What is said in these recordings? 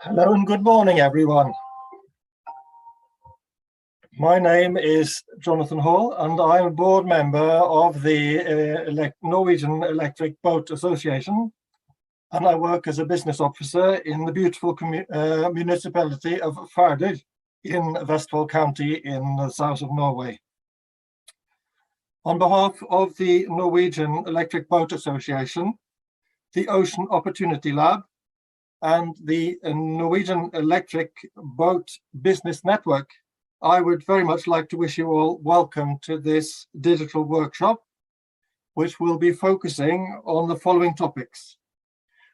Hello and good morning, everyone. My name is Jonathan Hall, and I'm a board member of the Norwegian Electric Boat Association, and I work as a business officer in the beautiful municipality of Vestre in Vestfold County in the south of Norway. On behalf of the Norwegian Electric Boat Association, the Ocean Opportunity Lab, and the Norwegian Electric Boat Business Network, I would very much like to wish you all welcome to this digital workshop, which will be focusing on the following topics.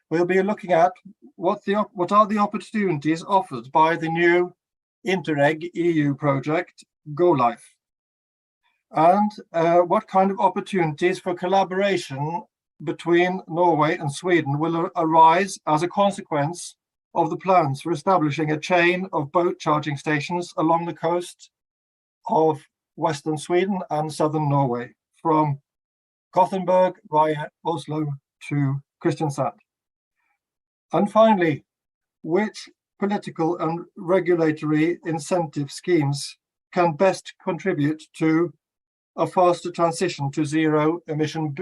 We'll be looking at what are the opportunities offered by the new Interreg EU project, Go Life, and what kind of opportunities for collaboration between Norway and Sweden will arise as a consequence of the plans for establishing a chain of boat charging stations along the coast of western Sweden and southern Norway, from Gothenburg via Oslo to Kristiansand. And finally, which political and regulatory incentive schemes can best contribute to a faster transition to zero-emission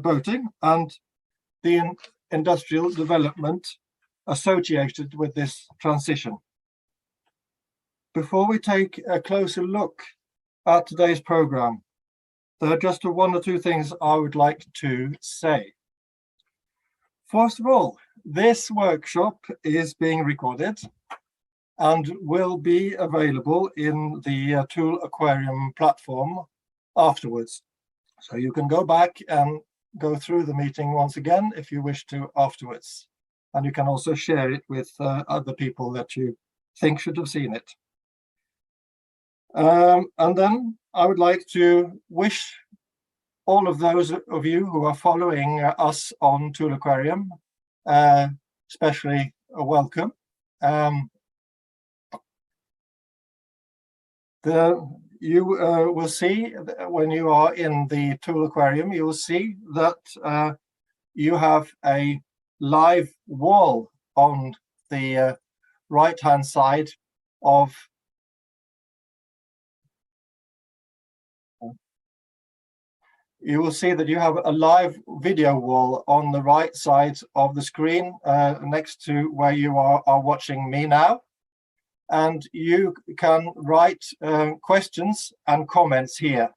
boating and the industrial development associated with this transition. Before we take a closer look at today's program, there are just one or two things I would like to say. First of all, this workshop is being recorded and will be available in the Tool Aquarium platform afterwards. So you can go back and go through the meeting once again if you wish to afterwards. And you can also share it with other people that you think should have seen it. And then I would like to wish all of those of you who are following us on Tool Aquarium, especially a welcome. You will see when you are in the Tool Aquarium, you will see that you have a live wall on the right-hand side of you will see that you have a live video wall on the right side of the screen next to where you are watching me now. And you can write questions and comments here.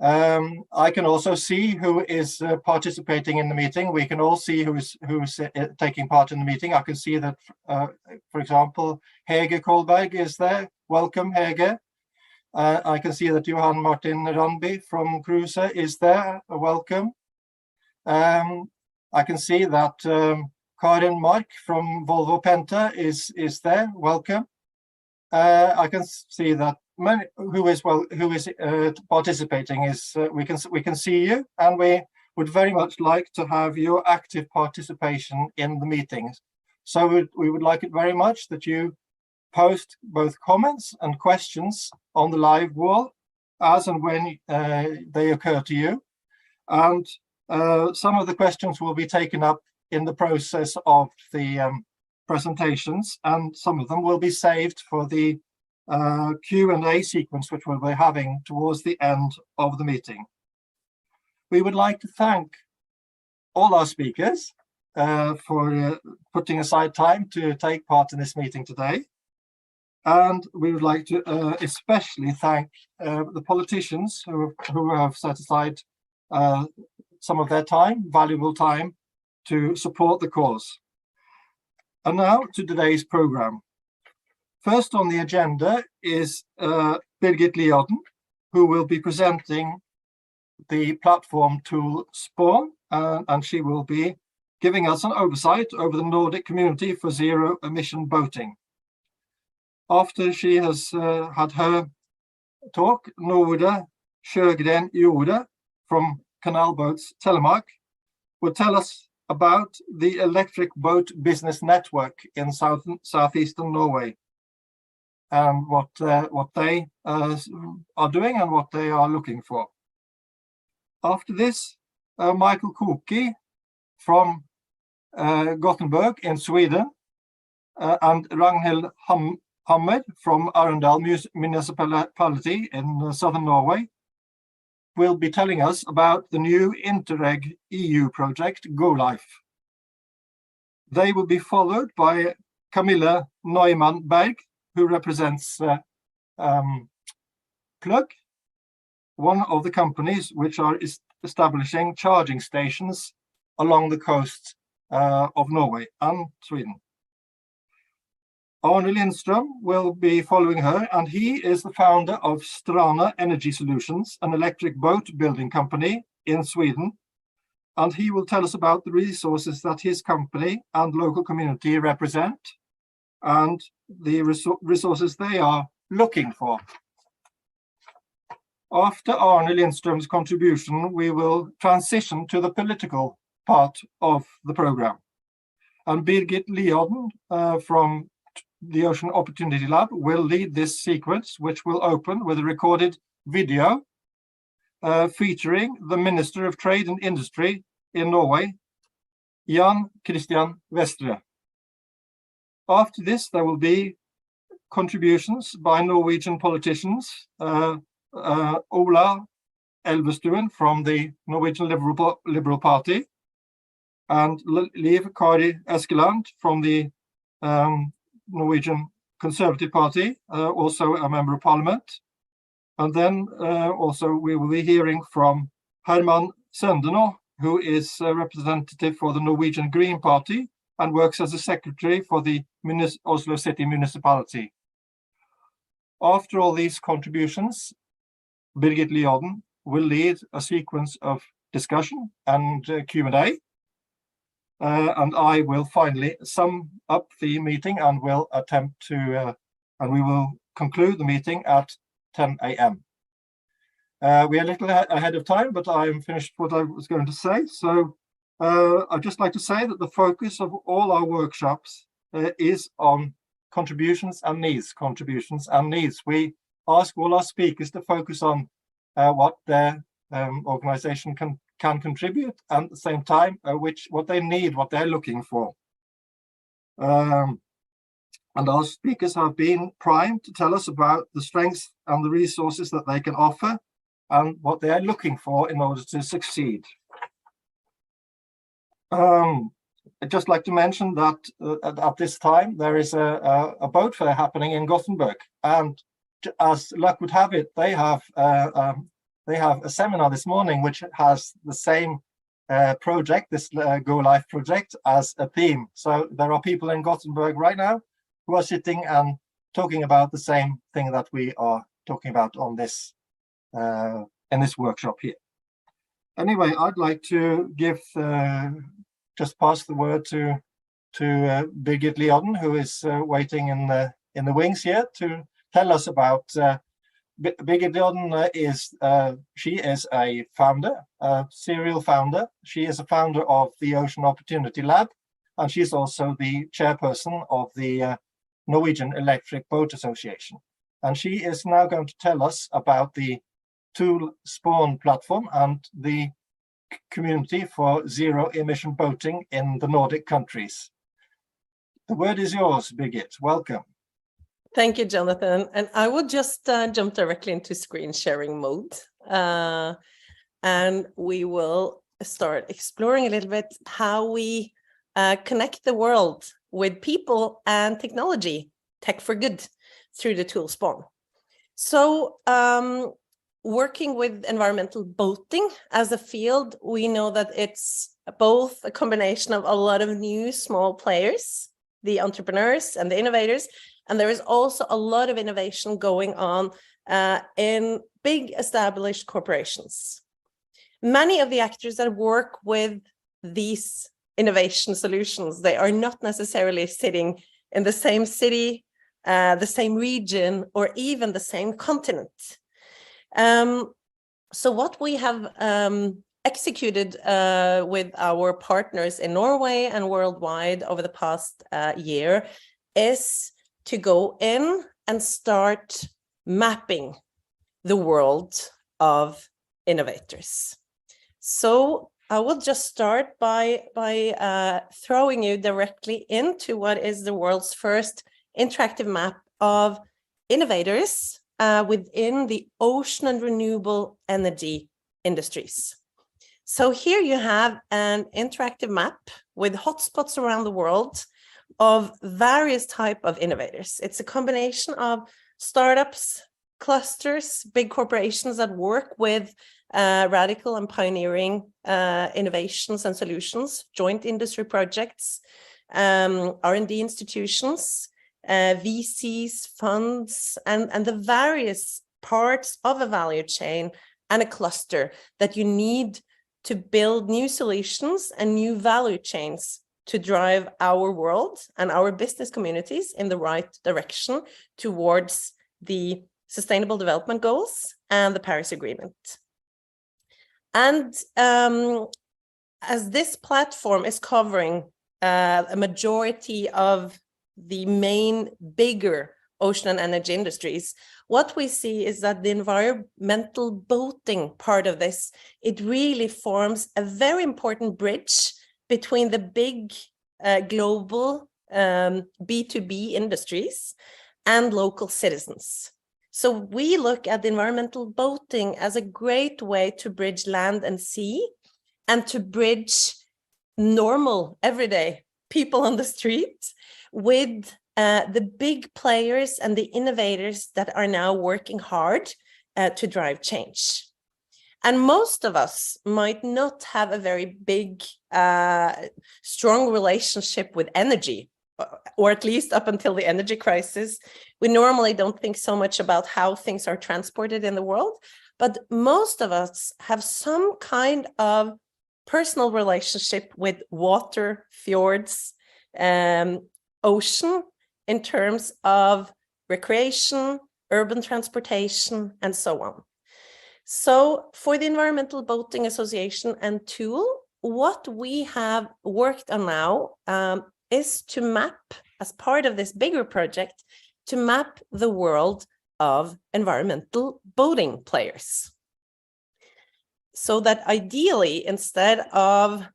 I can also see who is participating in the meeting. We can all see who is taking part in the meeting. I can see that, for example, Hege Kolberg is there. Welcome, Hege. I can see that Johan Martin Randby from Cruise is there. Welcome. I can see that Karin Mark from Volvo Penta is there. Welcome. I can see that many who is participating is we can see you, and we would very much like to have your active participation in the meetings. So we would like it very much that you post both comments and questions on the live wall as and when they occur to you, and some of the questions will be taken up in the process of the presentations, and some of them will be saved for the Q&A sequence, which we'll be having towards the end of the meeting. We would like to thank all our speakers for putting aside time to take part in this meeting today. And we would like to especially thank the politicians who have set aside some of their time, valuable time, to support the cause. And now to today's program. First on the agenda is Birgit Liodden, who will be presenting the platform tool Spawn, and she will be giving us an oversight over the Nordic community for zero-emission boating. After she has had her talk, Nora Sjögren-Johre from Canal Boats Telemark will tell us about the electric boat business network in southeastern Norway, and what they are doing and what they are looking for. After this, Michael Koucky from Gothenburg in Sweden and Raghnild Hammer from Arendal Municipality in southern Norway will be telling us about the new Interreg EU project, Go Life. They will be followed by Camilla Neumann-Berg, who represents Plug, one of the companies which are establishing charging stations along the coast of Norway and Sweden. Arne Lindström will be following her, and he is the founder of Strana Energy Solutions, an electric boat building company in Sweden. And he will tell us about the resources that his company and local community represent and the resources they are looking for. After Arne Lindström's contribution, we will transition to the political part of the program. And Birgit Liodden from the Ocean Opportunity Lab will lead this sequence, which will open with a recorded video featuring the Minister of Trade and Industry in Norway, Jan Christian Vestre. After this, there will be contributions by Norwegian politicians, Ola Elvestuen from the Norwegian Liberal Party, and Liv Kari Eskeland from the Norwegian Conservative Party, also a member of Parliament. And then also we will be hearing from Herman Søndenaa, who is a representative for the Norwegian Green Party and works as a secretary for the Oslo City Municipality. After all these contributions, Birgit Liodden will lead a sequence of discussion and Q&A. And I will finally sum up the meeting and will attempt to, and we will conclude the meeting at 10 a.m. We are a little ahead of time, but I am finished what I was going to say. So I'd just like to say that the focus of all our workshops is on contributions and needs. We ask all our speakers to focus on what their organization can contribute, and at the same time what they need, what they're looking for. And our speakers have been primed to tell us about the strengths and the resources that they can offer and what they are looking for in order to succeed. I'd just like to mention that at this time there is a boat fair happening in Gothenburg, and as luck would have it, they have a seminar this morning which has the same project, this Go Life project, as a theme. So there are people in Gothenburg right now who are sitting and talking about the same thing that we are talking about on this in this workshop here. Anyway, I'd like to give just pass the word to Birgit Liodden, who is waiting in the wings here to tell us about. Birgit Liodden is a founder, a serial founder. She is a founder of the Ocean Opportunity Lab, and she's also the chairperson of the Norwegian Electric Boat Association. And she is now going to tell us about the Tool Spawn platform and the community for zero emission boating in the Nordic countries. The word is yours, Birgit. Welcome. Thank you, Jonathan. And I will just jump directly into screen sharing mode. And we will start exploring a little bit how we connect the world with people and technology, tech for good, through the Tool Spawn. So working with environmental boating as a field, we know that it's both a combination of a lot of new small players, the entrepreneurs and the innovators, and there is also a lot of innovation going on in big established corporations. Many of the actors that work with these innovation solutions, they are not necessarily sitting in the same city, the same region, or even the same continent. So what we have executed with our partners in Norway and worldwide over the past year is to go in and start mapping the world of innovators. So I will just start by throwing you directly into what is the world's first interactive map of innovators within the ocean and renewable energy industries. So here you have an interactive map with hotspots around the world of various type of innovators. It's a combination of startups, clusters, big corporations that work with radical and pioneering innovations and solutions, joint industry projects, R&D institutions, VCs, funds, and the various parts of a value chain and a cluster that you need to build new solutions and new value chains to drive our world and our business communities in the right direction towards the Sustainable Development Goals and the Paris Agreement. And as this platform is covering a majority of the main bigger ocean and energy industries, what we see is that the environmental boating part of this, it really forms a very important bridge between the big global B2B industries and local citizens. So we look at environmental boating as a great way to bridge land and sea and to bridge normal, everyday people on the street with the big players and the innovators that are now working hard to drive change. And most of us might not have a very big, strong relationship with energy, or at least up until the energy crisis. We normally don't think so much about how things are transported in the world, but most of us have some kind of personal relationship with water, fjords, ocean, in terms of recreation, urban transportation, and so on. So for the Environmental Boating Association and tool, what we have worked on now is to map, as part of this bigger project, to map the world of environmental boating players. So that ideally, instead of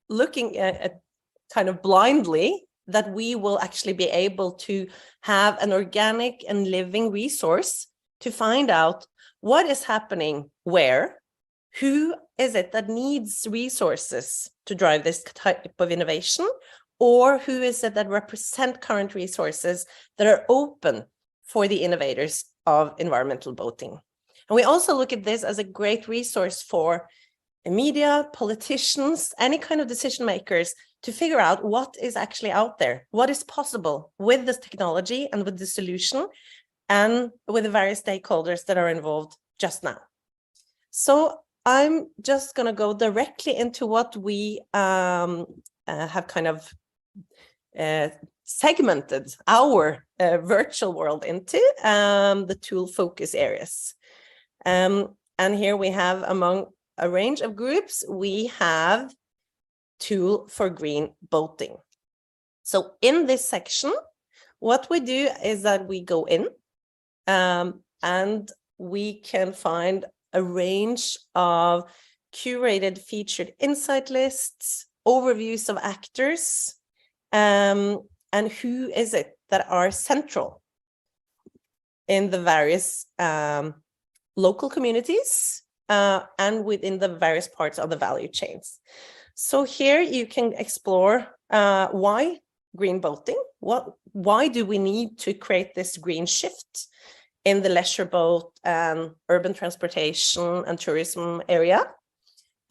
looking at kind of blindly, that we will actually be able to have an organic and living resource to find out what is happening where, who is it that needs resources to drive this type of innovation, or who is it that represent current resources that are open for the innovators of environmental boating. And we also look at this as a great resource for media, politicians, any kind of decision makers to figure out what is actually out there, what is possible with this technology and with the solution and with the various stakeholders that are involved just now. So I'm just going to go directly into what we have kind of segmented our virtual world into, the tool focus areas. And here we have, among a range of groups, we have tool for green boating. So in this section, what we do is that we go in and we can find a range of curated featured insight lists, overviews of actors, and who is it that are central in the various local communities and within the various parts of the value chains. So here you can explore why green boating, why do we need to create this green shift in the leisure boat and urban transportation and tourism area,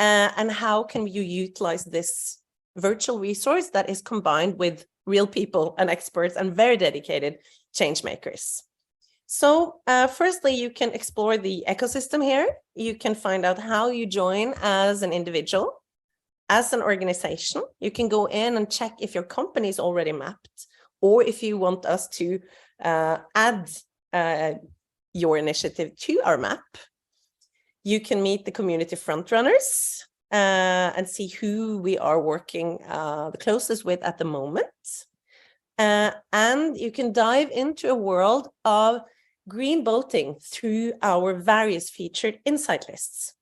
and how can you utilize this virtual resource that is combined with real people and experts and very dedicated change makers. So firstly, you can explore the ecosystem here. You can find out how you join as an individual, as an organization. You can go in and check if your company is already mapped, or if you want us to add your initiative to our map. You can meet the community frontrunners and see who we are working the closest with at the moment. And you can dive into a world of green boating through our various featured insight lists.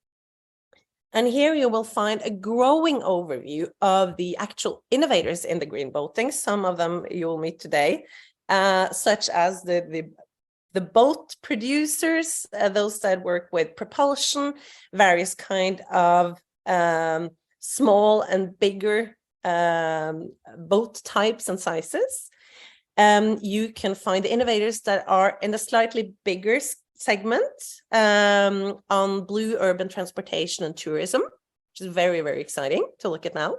And here you will find a growing overview of the actual innovators in the green boating. Some of them you will meet today, such as the boat producers, those that work with propulsion, various kind of small and bigger boat types and sizes. You can find the innovators that are in a slightly bigger segment on blue urban transportation and tourism, which is very, very exciting to look at now.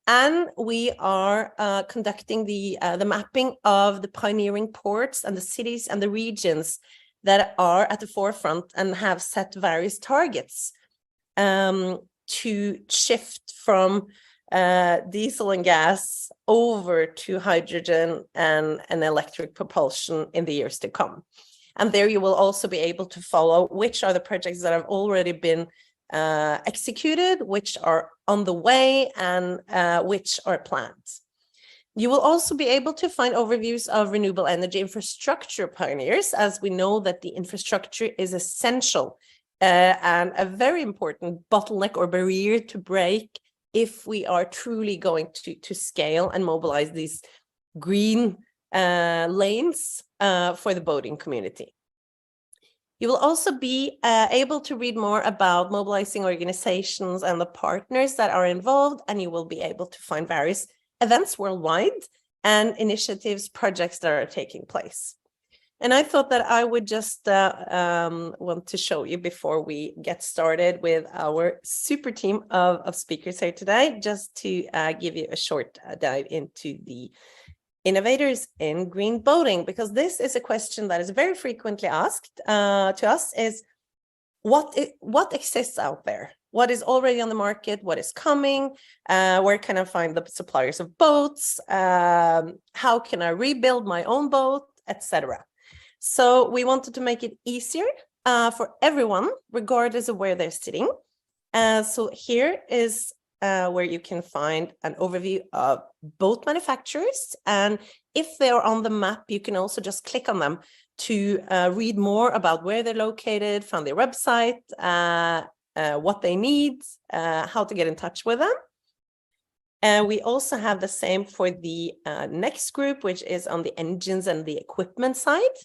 And we are conducting the mapping of the pioneering ports and the cities and the regions that are at the forefront and have set various targets to shift from diesel and gas over to hydrogen and electric propulsion in the years to come. And there you will also be able to follow which are the projects that have already been executed, which are on the way, and which are planned. You will also be able to find overviews of renewable energy infrastructure pioneers, as we know that the infrastructure is essential and a very important bottleneck or barrier to break if we are truly going to scale and mobilize these green lanes for the boating community. You will also be able to read more about mobilizing organizations and the partners that are involved, and you will be able to find various events worldwide and initiatives, projects that are taking place. And I thought that I would just want to show you before we get started with our super team of speakers here today, just to give you a short dive into the innovators in green boating, because this is a question that is very frequently asked to us, is what exists out there? What is already on the market? What is coming? Where can I find the suppliers of boats? How can I rebuild my own boat, etc.? So we wanted to make it easier for everyone, regardless of where they're sitting. So here is where you can find an overview of boat manufacturers. And if they're on the map, you can also just click on them to read more about where they're located, find their website, what they need, how to get in touch with them. And we also have the same for the next group, which is on the engines and the equipment side.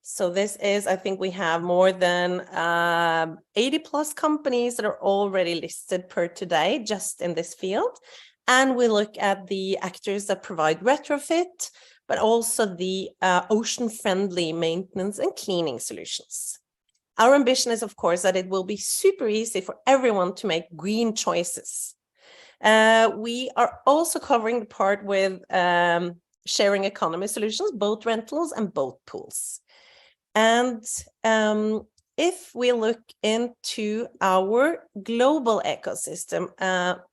So this is, I think we have more than 80 plus companies that are already listed per today, just in this field. And we look at the actors that provide retrofit, but also the ocean-friendly maintenance and cleaning solutions. Our ambition is, of course, that it will be super easy for everyone to make green choices. We are also covering the part with sharing economy solutions, boat rentals and boat pools. And if we look into our global ecosystem,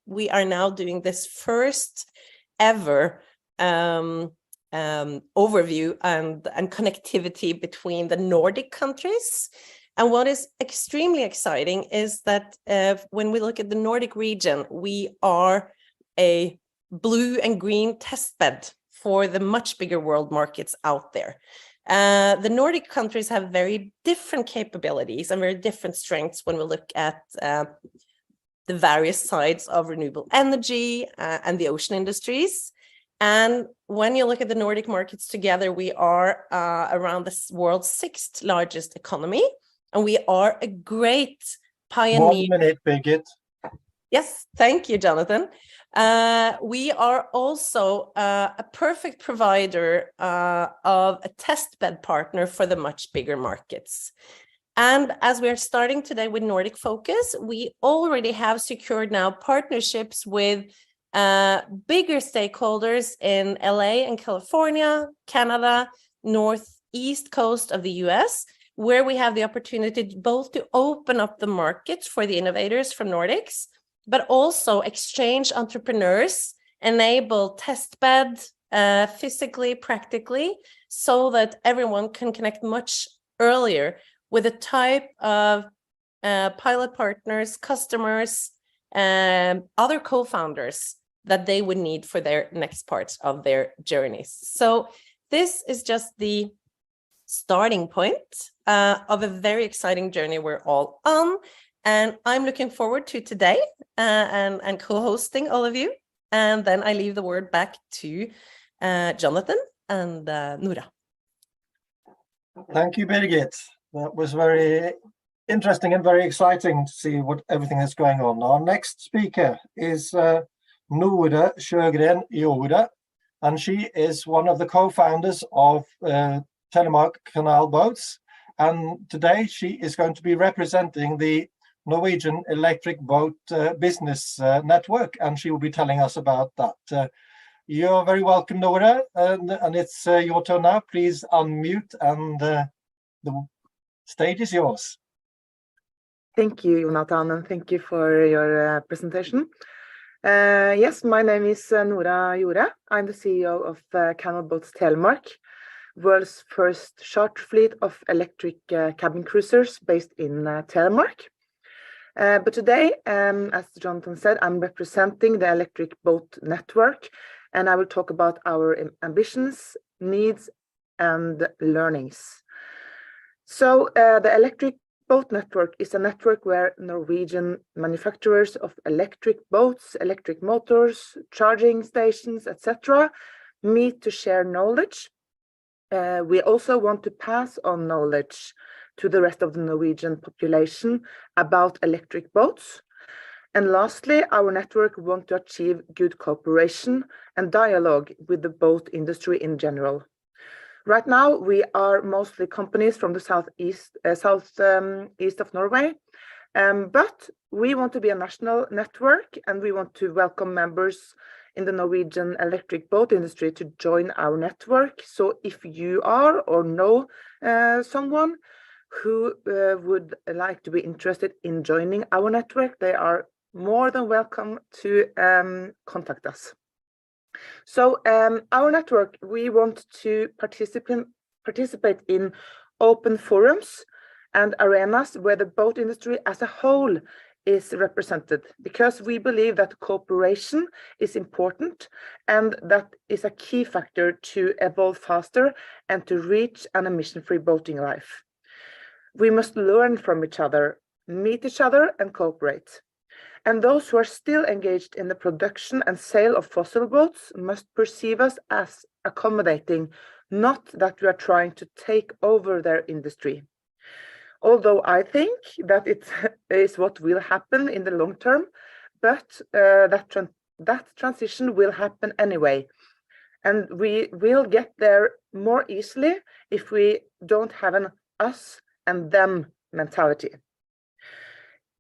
we are now doing this first ever overview and connectivity between the Nordic countries. And what is extremely exciting is that when we look at the Nordic region, we are a blue and green testbed for the much bigger world markets out there. The Nordic countries have very different capabilities and very different strengths when we look at the various sides of renewable energy and the ocean industries. And when you look at the Nordic markets together, we are around the world's 6th largest economy, and we are a great pioneer. 1 minute, Birgit. Yes, thank you, Jonathan. We are also a perfect provider of a testbed partner for the much bigger markets. And as we are starting today with Nordic Focus, we already have secured now partnerships with bigger stakeholders in LA and California, Canada, northeast coast of the US, where we have the opportunity both to open up the markets for the innovators from Nordics, but also exchange entrepreneurs, enable testbed physically, practically, so that everyone can connect much earlier with the type of pilot partners, customers, and other co-founders that they would need for their next parts of their journeys. So this is just the starting point of a very exciting journey we're all on. And I'm looking forward to today and co-hosting all of you. And then I leave the word back to Jonathan and Nora. Thank you, Birgit. That was very interesting and very exciting to see what everything that's going on. Our next speaker is Nora Sjögren-Johre, and she is one of the co-founders of Telemark Canal Boats. And today she is going to be representing the Norwegian electric boat business network, and she will be telling us about that. You're very welcome, Nora, and it's your turn now. Please unmute, and the stage is yours. Thank you, Jonathan, and thank you for your presentation. Yes, my name is Nora Sjögren-Johre. I'm the CEO of Canal Boats Telemark, world's first charter fleet of electric cabin cruisers based in Telemark. But today, as Jonathan said, I'm representing the electric boat network, and I will talk about our ambitions, needs, and learnings. So the electric boat network is a network where Norwegian manufacturers of electric boats, electric motors, charging stations, etc. meet to share knowledge. We also want to pass on knowledge to the rest of the Norwegian population about electric boats. And lastly, our network wants to achieve good cooperation and dialogue with the boat industry in general. Right now, we are mostly companies from the southeast of Norway, but we want to be a national network, and we want to welcome members in the Norwegian electric boat industry to join our network. So if you are or know someone who would like to be interested in joining our network, they are more than welcome to contact us. So our network, we want to participate in open forums and arenas where the boat industry as a whole is represented, because we believe that cooperation is important, and that is a key factor to evolve faster and to reach an emission-free boating life. We must learn from each other, meet each other, and cooperate. And those who are still engaged in the production and sale of fossil boats must perceive us as accommodating, not that we are trying to take over their industry. Although I think that it is what will happen in the long term, but that transition will happen anyway. And we will get there more easily if we don't have an us and them mentality.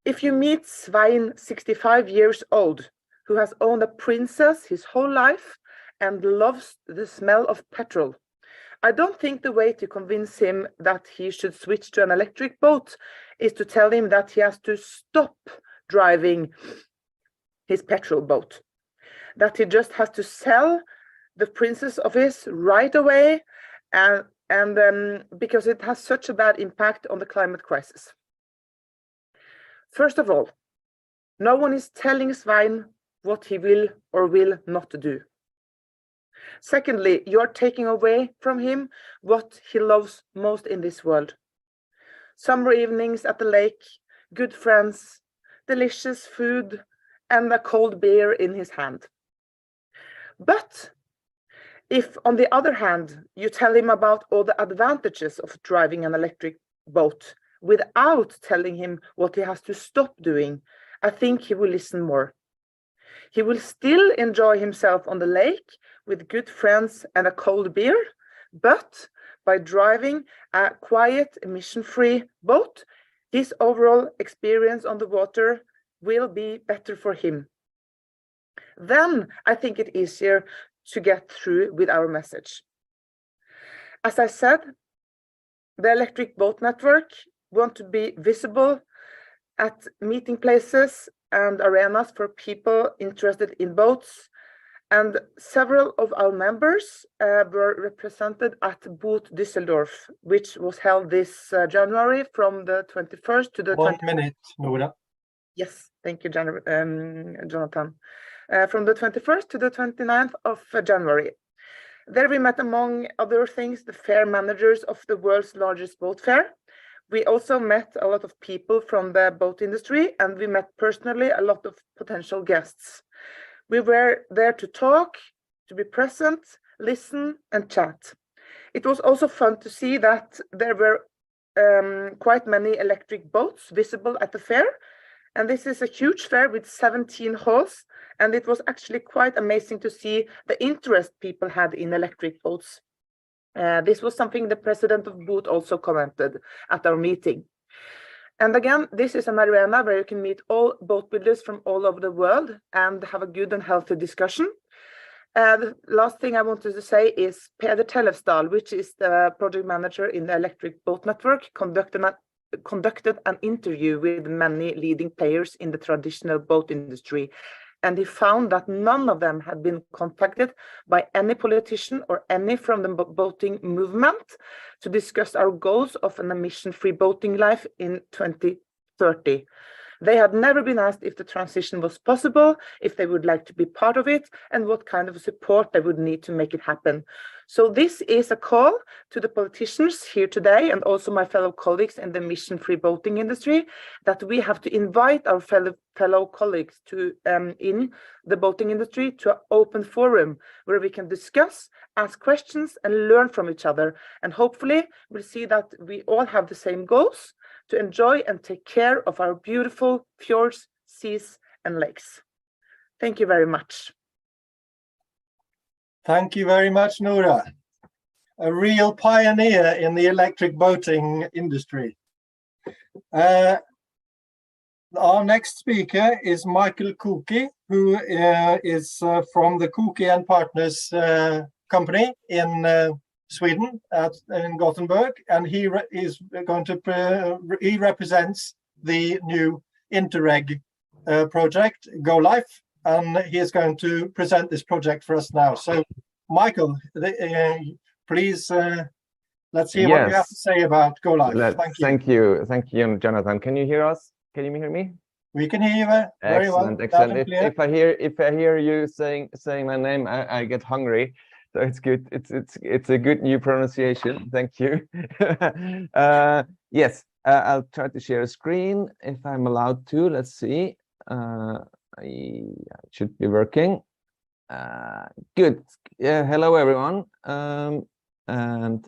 If you meet Svein, 65 years old, who has owned a Princess his whole life and loves the smell of petrol, I don't think the way to convince him that he should switch to an electric boat is to tell him that he has to stop driving his petrol boat, that he just has to sell the Princess of his right away, and because it has such a bad impact on the climate crisis. First of all, no one is telling Svein what he will or will not do. Secondly, you are taking away from him what he loves most in this world. Summer evenings at the lake, good friends, delicious food, and a cold beer in his hand. But if, on the other hand, you tell him about all the advantages of driving an electric boat without telling him what he has to stop doing, I think he will listen more. He will still enjoy himself on the lake with good friends and a cold beer, but by driving a quiet, emission-free boat, his overall experience on the water will be better for him. Then I think it's easier to get through with our message. As I said, the electric boat network want to be visible at meeting places and arenas for people interested in boats, and several of our members were represented at Boot Düsseldorf, which was held this January from the 21st to the 1 minute, Nora. Yes, thank you, Jonathan. From the 21st to the 29th of January. There we met, among other things, the fair managers of the world's largest boat fair, We also met a lot of people from the boat industry, and we met personally a lot of potential guests. We were there to talk, to be present, listen, and chat. It was also fun to see that there were quite many electric boats visible at the fair. And this is a huge fair with 17 halls. And it was actually quite amazing to see the interest people had in electric boats. This was something the president of BOAT also commented at our meeting. And again, this is an arena where you can meet all boat builders from all over the world and have a good and healthy discussion. The last thing I wanted to say is Peder Tellefsdal, which is the project manager in the electric boat network, conducted an interview with many leading players in the traditional boat industry. And he found that none of them had been contacted by any politician or any from the boating movement to discuss our goals of an emission-free boating life in 2030. They had never been asked if the transition was possible, if they would like to be part of it, and what kind of support they would need to make it happen. So this is a call to the politicians here today, and also my fellow colleagues in the emission-free boating industry, that we have to invite our fellow colleagues to in the boating industry to an open forum where we can discuss, ask questions, and learn from each other. And hopefully we'll see that we all have the same goals to enjoy and take care of our beautiful fjords, seas, and lakes. Thank you very much. Thank you very much, Nora. A real pioneer in the electric boating industry. Our next speaker is Michael Koucky, who is from the Koucky and Partners company in Sweden, in Gothenburg, and he represents the new Interreg project, Go Life, and he is going to present this project for us now. So, Michael, please, let's hear what you have to say about Go Life. Thank you, Jonathan. Can you hear us? Can you hear me? We can hear you very well. Excellent. If I hear you saying my name, I get hungry. So it's good. It's a good new pronunciation. Thank you. Yes, I'll try to share a screen if I'm allowed to. Let's see. It should be working. Good. Hello, everyone. And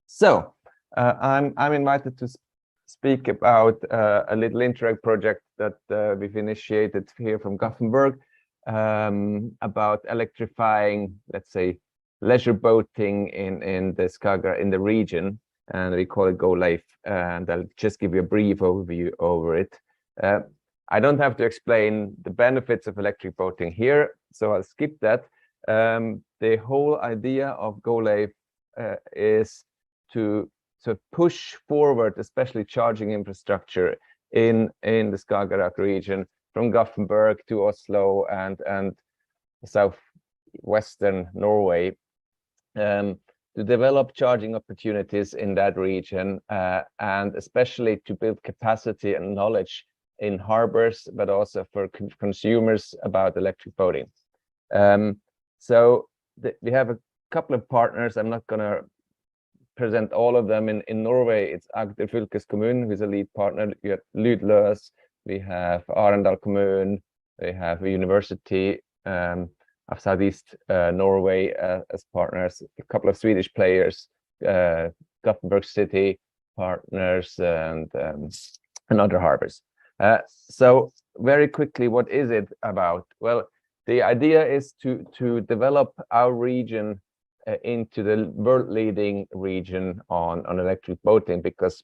so I'm invited to speak about a little Interreg project that we've initiated here from Gothenburg. About electrifying, let's say, leisure boating in the Skagerrak, in the region, and we call it Go Life. And I'll just give you a brief overview over it. I don't have to explain the benefits of electric boating here, so I'll skip that. The whole idea of Go Life is to push forward, especially charging infrastructure in the Skagerrak region, from Gothenburg to Oslo and southwestern Norway, to develop charging opportunities in that region, and especially to build capacity and knowledge in harbors, but also for consumers about electric boating. So we have a couple of partners. I'm not going to present all of them. In Norway, it's Agder fylkeskommun, who's a lead partner. We have Lydløs. We have Arendal Kommune, we have a university of Southeast Norway as partners, a couple of Swedish players, Gothenburg City partners, and other harbors. So very quickly, what is it about? Well, the idea is to develop our region into the world-leading region on electric boating, because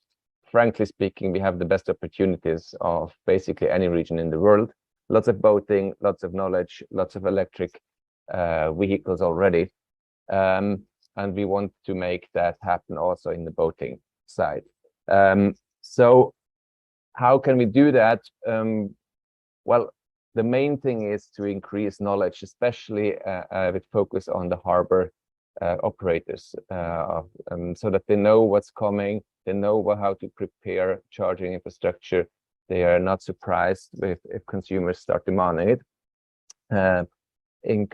frankly speaking, we have the best opportunities of basically any region in the world. Lots of boating, lots of knowledge, lots of electric vehicles already. And we want to make that happen also in the boating side. So how can we do that? Well, the main thing is to increase knowledge, especially with focus on the harbor operators, so that they know what's coming. They know how to prepare charging infrastructure. They are not surprised if consumers start demanding it.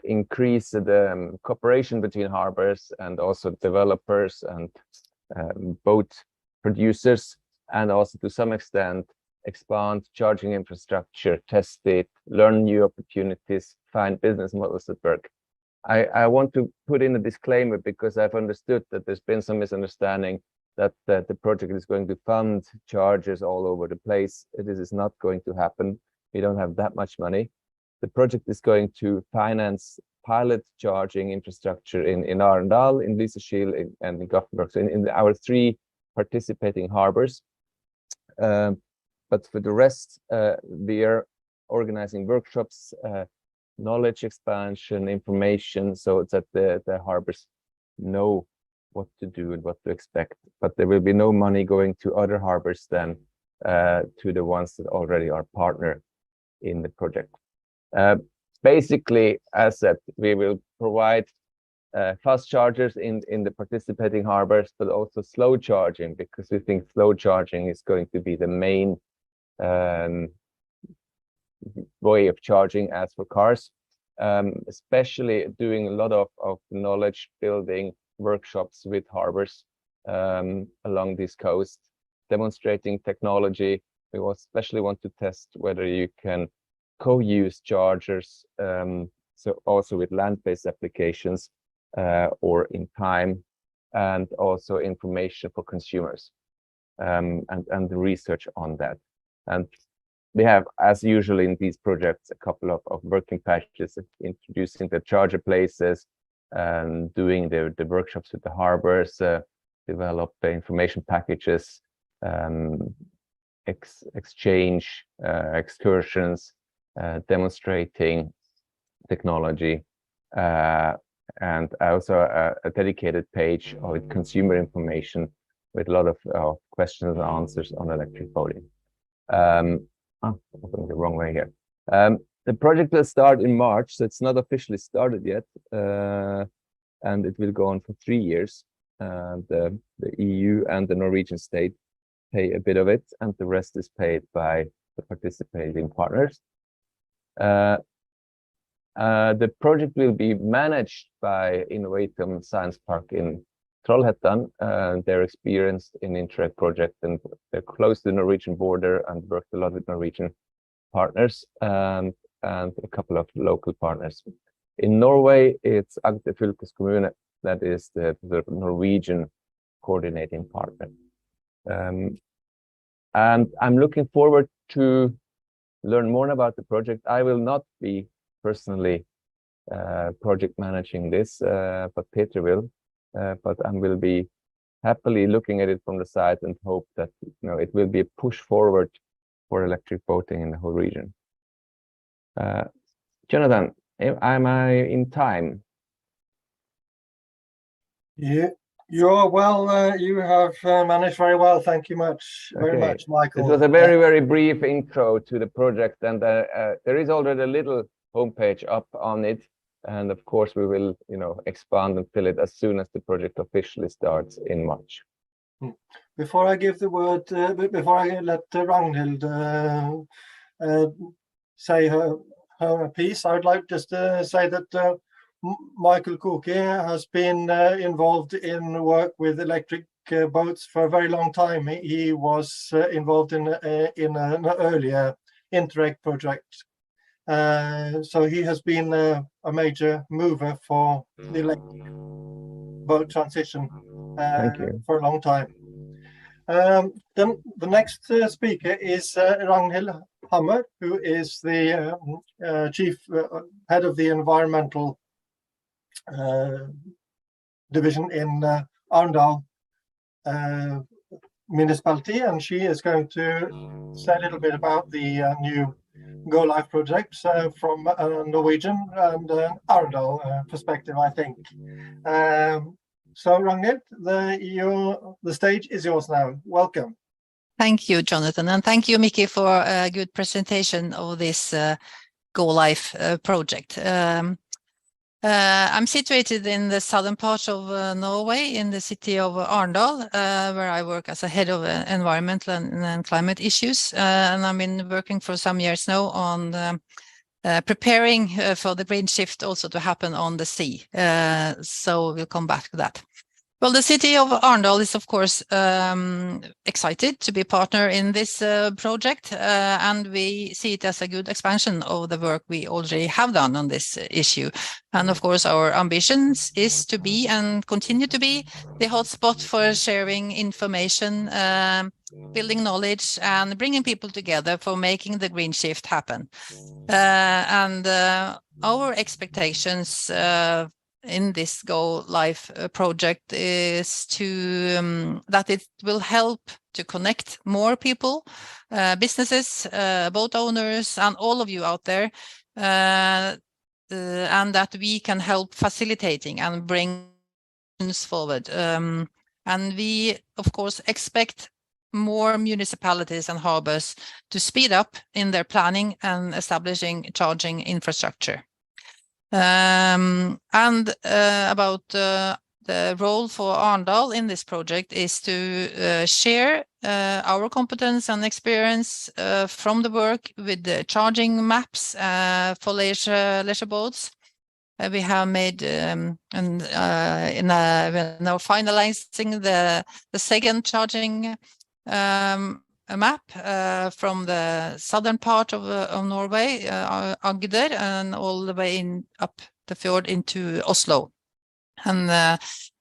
Increase the cooperation between harbors and also developers and boat producers, and also to some extent expand charging infrastructure, test it, learn new opportunities, find business models that work. I want to put in a disclaimer because I've understood that there's been some misunderstanding that the project is going to fund chargers all over the place. This is not going to happen. We don't have that much money. The project is going to finance pilot charging infrastructure in Arendal, in Lysekil, and in Gothenburg, so in our 3 participating harbours. But for the rest, we are organizing workshops, knowledge expansion, information, so that the harbours know what to do and what to expect. But there will be no money going to other harbours than to the ones that already are partner in the project. Basically, as said, we will provide fast chargers in the participating harbours, but also slow charging, because we think slow charging is going to be the main way of charging as for cars, especially doing a lot of knowledge building workshops with harbours along this coast, demonstrating technology. We will especially want to test whether you can co-use chargers, so also with land-based applications or in time, and also information for consumers, and the research on that. And we have, as usual in these projects, a couple of working packages, introducing the charger places, doing the workshops with the harbours, develop the information packages, exchange excursions, demonstrating technology, and also a dedicated page with consumer information with a lot of questions and answers on electric boating. I'm going the wrong way here. The project will start in March, so it's not officially started yet, and it will go on for 3 years. The EU and the Norwegian state pay a bit of it, and the rest is paid by the participating partners. The project will be managed by Innovatum Science Park in Trollhättan. They're experienced in Interreg project, and they're close to the Norwegian border and worked a lot with Norwegian partners and a couple of local partners. In Norway, it's Agder fylkeskommune that is the Norwegian coordinating partner. And I'm looking forward to learn more about the project. I will not be personally project managing this, but Peter will. But I will be happily looking at it from the side and hope that it will be a push forward for electric boating in the whole region. Jonathan, am I in time? Yeah, you're well. You have managed very well. Thank you very much, Michael. It was a very, very brief intro to the project, and there is already a little homepage up on it. And of course, we will, expand and fill it as soon as the project officially starts in March. Before I give the word, before I let Raghnild say her piece, I would like just to say that Michael Koucky has been involved in work with electric boats for a very long time. He was involved in an earlier Interreg project. So he has been a major mover for the electric boat transition for a long time. Then the next speaker is Raghnild Hammer, who is the chief head of the environmental division in Arendal Municipality, and she is going to say a little bit about the new Go Life projects from a Norwegian and Arendal perspective, I think. So Raghnild, the stage is yours now. Welcome. Thank you, Jonathan, and thank you, Mickey, for a good presentation of this Go Life project. I'm situated in the southern part of Norway, in the city of Arendal, where I work as a head of environmental and climate issues. And I've been working for some years now on preparing for the green shift also to happen on the sea. So we'll come back to that. Well, the city of Arendal is, of course, excited to be partner in this project, and we see it as a good expansion of the work we already have done on this issue. And of course, our ambitions is to be and continue to be the hotspot for sharing information, building knowledge, and bringing people together for making the green shift happen. Our expectations in this Go Life project is to that it will help to connect more people, businesses, boat owners, and all of you out there, and that we can help facilitating and bring things forward. And we, of course, expect more municipalities and harbours to speed up in their planning and establishing charging infrastructure. About the role for Arendal in this project is to share our competence and experience from the work with the charging maps for leisure boats. We have made we're now finalizing the second charging a map from the southern part of Norway, Agder, and all the way up the fjord into Oslo. And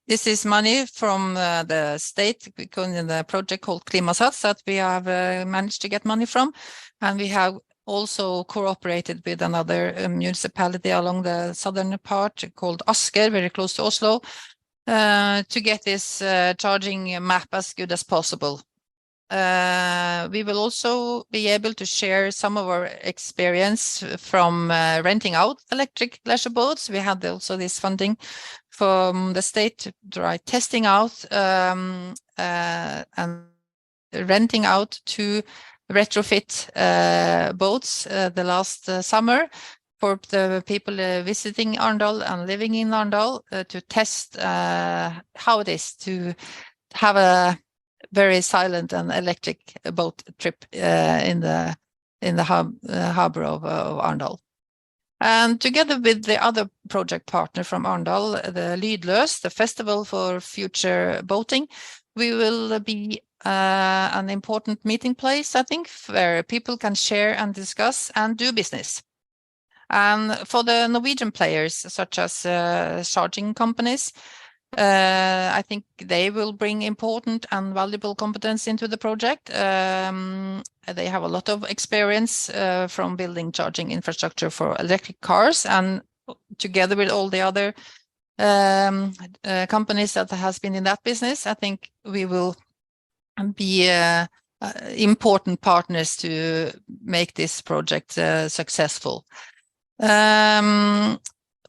this is money from the state, because in the project called Klimasats that we have managed to get money from. And we have also cooperated with another municipality along the southern part called Asker, very close to Oslo, to get this charging map as good as possible. We will also be able to share some of our experience from renting out electric leisure boats. We had also this funding from the state to try testing out and renting out to retrofit boats the last summer for the people visiting Arendal and living in Arendal to test how it is to have a very silent and electric boat trip in the harbour of Arendal. And together with the other project partner from Arendal, the Lydløs, the Festival for Future Boating, we will be an important meeting place, I think, where people can share and discuss and do business. And for the Norwegian players, such as charging companies, I think they will bring important and valuable competence into the project. They have a lot of experience from building charging infrastructure for electric cars, and together with all the other companies that has been in that business, I think we will be important partners to make this project successful.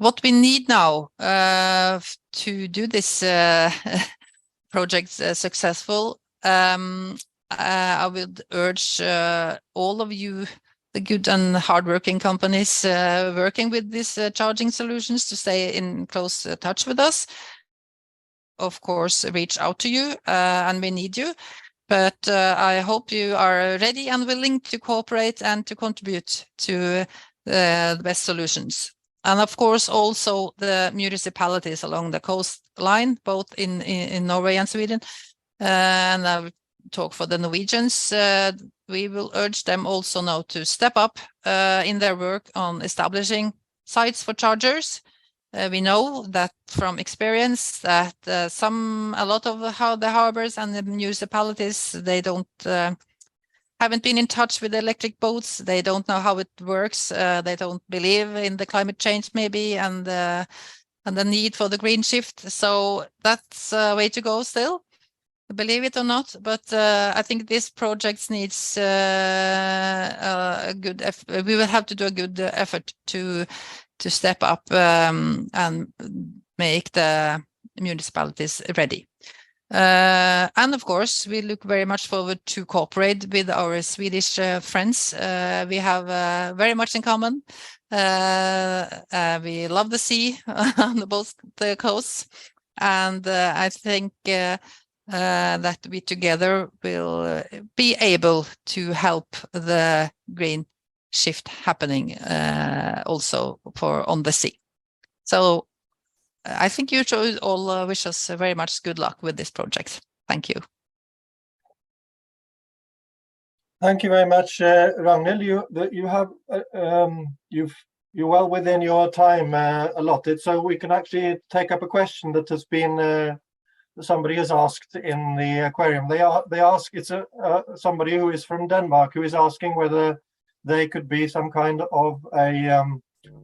What we need now to do this project successful, I would urge all of you, the good and hardworking companies working with these charging solutions, to stay in close touch with us. Of course, reach out to you, and we need you. But I hope you are ready and willing to cooperate and to contribute to the best solutions. And of course, also the municipalities along the coastline, both in Norway and Sweden. And I will talk for the Norwegians. We will urge them also now to step up in their work on establishing sites for chargers. We know that from experience that a lot of the harbours and the municipalities, they haven't been in touch with electric boats. They don't know how it works. They don't believe in the climate change maybe, and the need for the green shift. So that's a way to go still, believe it or not. But I think this project needs a good effort. We will have to do a good effort to step up and make the municipalities ready. And of course, we look very much forward to cooperate with our Swedish friends. We have very much in common. We love the sea on both the coasts, and I think that we together will be able to help the green shift happening also on the sea. So I think you should all wish us very much good luck with this project. Thank you. Thank you very much, Raghnild. You're well within your time allotted, so we can actually take up a question that has been somebody has asked in the aquarium. They ask, it's somebody who is from Denmark who is asking whether they could be some kind of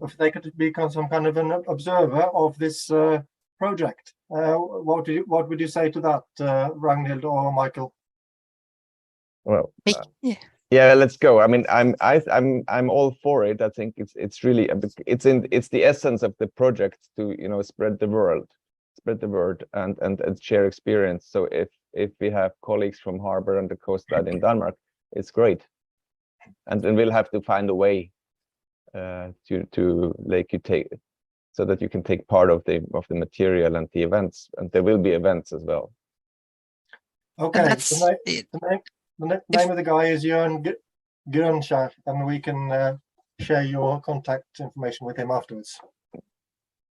if they could become some kind of an observer of this project. What would you say to that, Raghnild or Michael? Well, yeah, let's go. I mean, I'm all for it. I think it's really it's the essence of the project to spread the word and share experience. So if we have colleagues from Harbour and the coast guard in Denmark, it's great, and then we'll have to find a way to like you take so that you can take part of the material and the events, and there will be events as well. Okay, the name of the guy is Jørn Grønskjær, and we can share your contact information with him afterwards.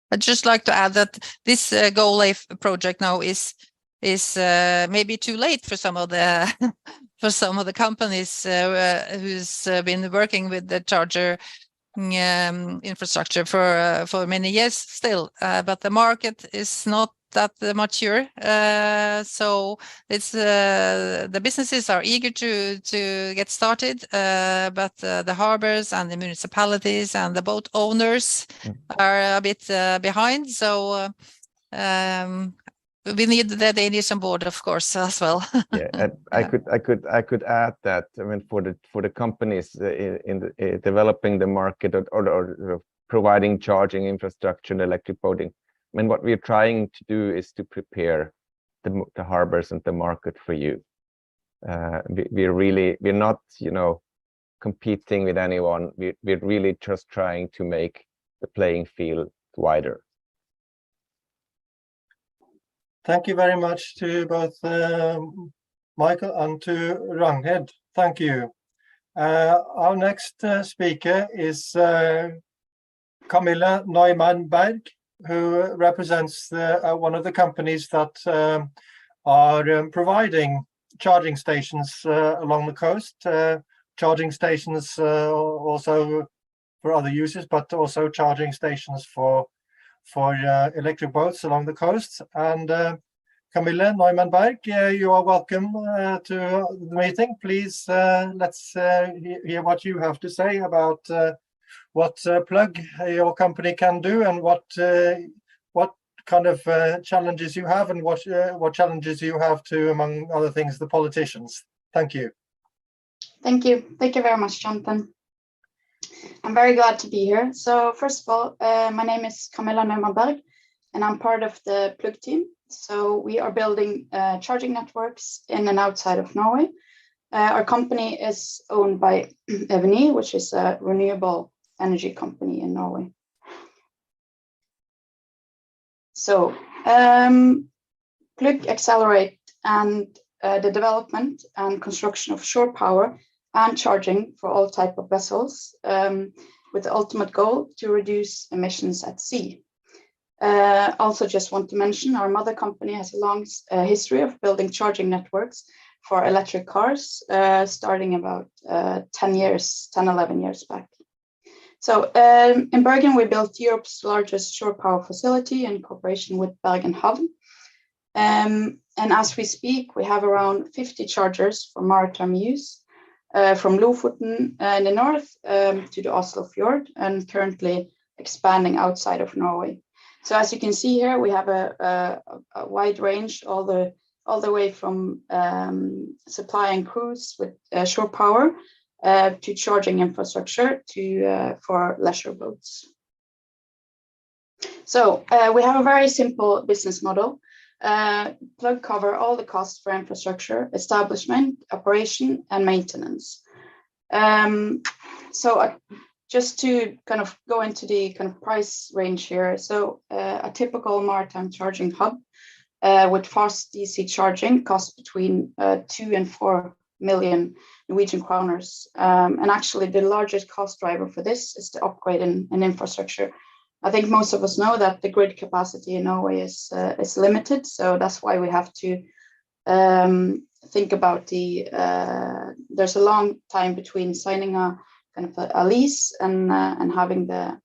I'd just like to add that this Go Life project now is maybe too late for some of the companies who's been working with the charger infrastructure for many years still, but the market is not that mature, so it's the businesses are eager to get started, but the harbours and the municipalities and the boat owners are a bit behind. So we need the Danish on board, of course, as well. Yeah, and I could add that, I mean, for the companies in developing the market or providing charging infrastructure and electric boating, I mean, what we're trying to do is to prepare the harbours and the market for you. We're not, competing with anyone. We're really just trying to make the playing field wider. Thank you very much to both Michael and to Raghnild. Thank you. Our next speaker is Camilla Neumann-Berg, who represents one of the companies that are providing charging stations along the coast, charging stations also for other uses, but also charging stations for electric boats along the coast. And Camilla Neumann-Berg, you are welcome to the meeting. Please, let's hear what you have to say about what plug your company can do, and what kind of challenges you have, and what challenges you have to, among other things, the politicians. Thank you. Thank you very much, Jonathan. I'm very glad to be here. So first of all, my name is Camilla Neumann-Berg, and I'm part of the plug team. So we are building charging networks in and outside of Norway. Our company is owned by Evny, which is a renewable energy company in Norway. So plug accelerate and the development and construction of shore power and charging for all type of vessels, with the ultimate goal to reduce emissions at sea. Also just want to mention our mother company has a long history of building charging networks for electric cars, starting about 11 years back. So in Bergen, we built Europe's largest shore power facility in cooperation with Bergen Havn. And as we speak, we have around 50 chargers for maritime use, from Lofoten in the north to the Oslo fjord, and currently expanding outside of Norway. So as you can see here, we have a wide range, all the way from supplying crews with shore power to charging infrastructure to for leisure boats. So we have a very simple business model. Plug cover all the costs for infrastructure, establishment, operation, and maintenance. Just to kind of go into the kind of price range here. So a typical maritime charging hub with fast DC charging costs between 2 and 4 million Norwegian kroners. And actually the largest cost driver for this is the upgrade in infrastructure, I think most of us know that the grid capacity in Norway is limited, so that's why we have to think about there's a long time between signing a kind of a lease and having the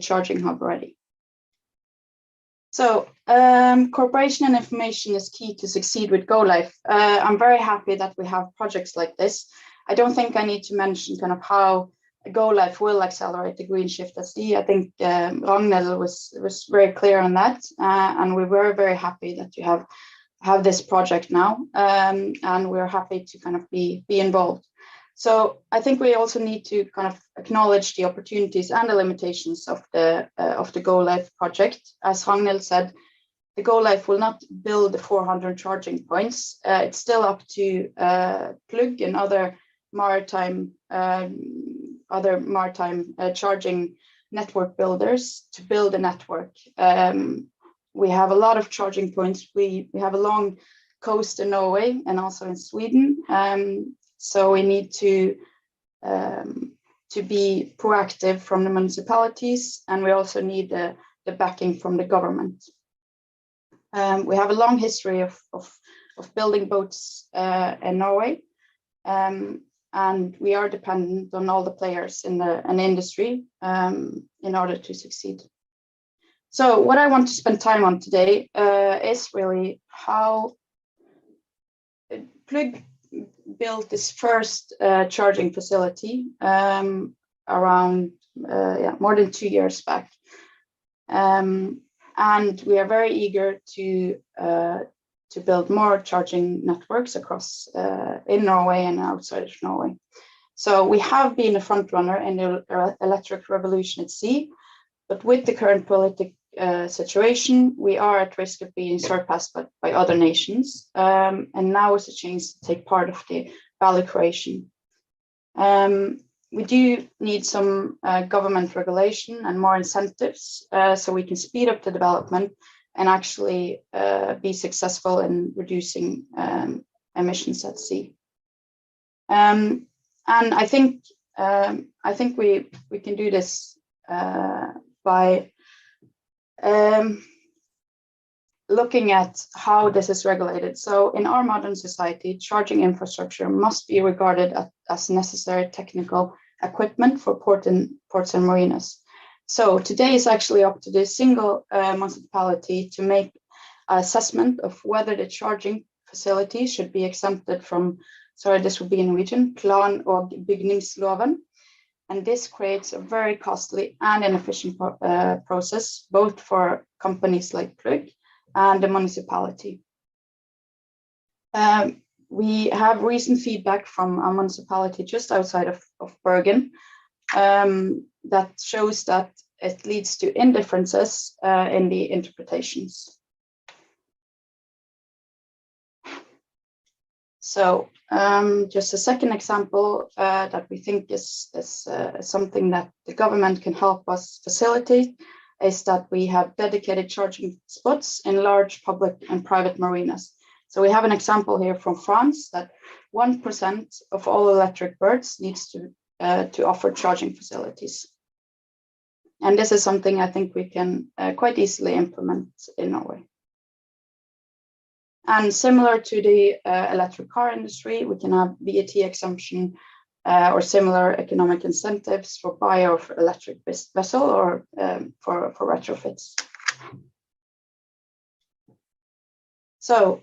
charging hub ready. So cooperation and information is key to succeed with Go Life. I'm very happy that we have projects like this. I don't think I need to mention kind of how Go Life will accelerate the green shift at sea. I think Raghnild was very clear on that, and we were very happy that you have this project now, and we're happy to kind of be involved. So I think we also need to kind of acknowledge the opportunities and the limitations of the Go Life project. As Raghnild said, the Go Life will not build the 400 charging points. It's still up to Plug and other maritime charging network builders to build a network. We have a lot of charging points. We have a long coast in Norway and also in Sweden. So we need to be proactive from the municipalities, and we also need the backing from the government. We have a long history of building boats in Norway, and we are dependent on all the players in the industry in order to succeed. So what I want to spend time on today is really how Plug built this first charging facility around more than 2 years back. And we are very eager to build more charging networks across in Norway and outside of Norway. So we have been a front runner in the electric revolution at sea, but with the current political situation, we are at risk of being surpassed by other nations, and now is a chance to take part of the value creation. We do need some government regulation and more incentives so we can speed up the development and actually be successful in reducing emissions at sea. And I think we can do this by looking at how this is regulated. So in our modern society, charging infrastructure must be regarded as necessary technical equipment for ports and marinas. So today is actually up to the single municipality to make an assessment of whether the charging facility should be exempted from, sorry, this would be in Norwegian, plan- og bygningsloven. And this creates a very costly and inefficient process, both for companies like Plug and the municipality. We have recent feedback from a municipality just outside of Bergen that shows that it leads to indifferences in the interpretations. So just a second example that we think is something that the government can help us facilitate is that we have dedicated charging spots in large public and private marinas. So we have an example here from France that 1% of all electric birds needs to offer charging facilities. And this is something I think we can quite easily implement in Norway. And similar to the electric car industry, we can have VAT exemption or similar economic incentives for buyer of electric vessel or for retrofits. So,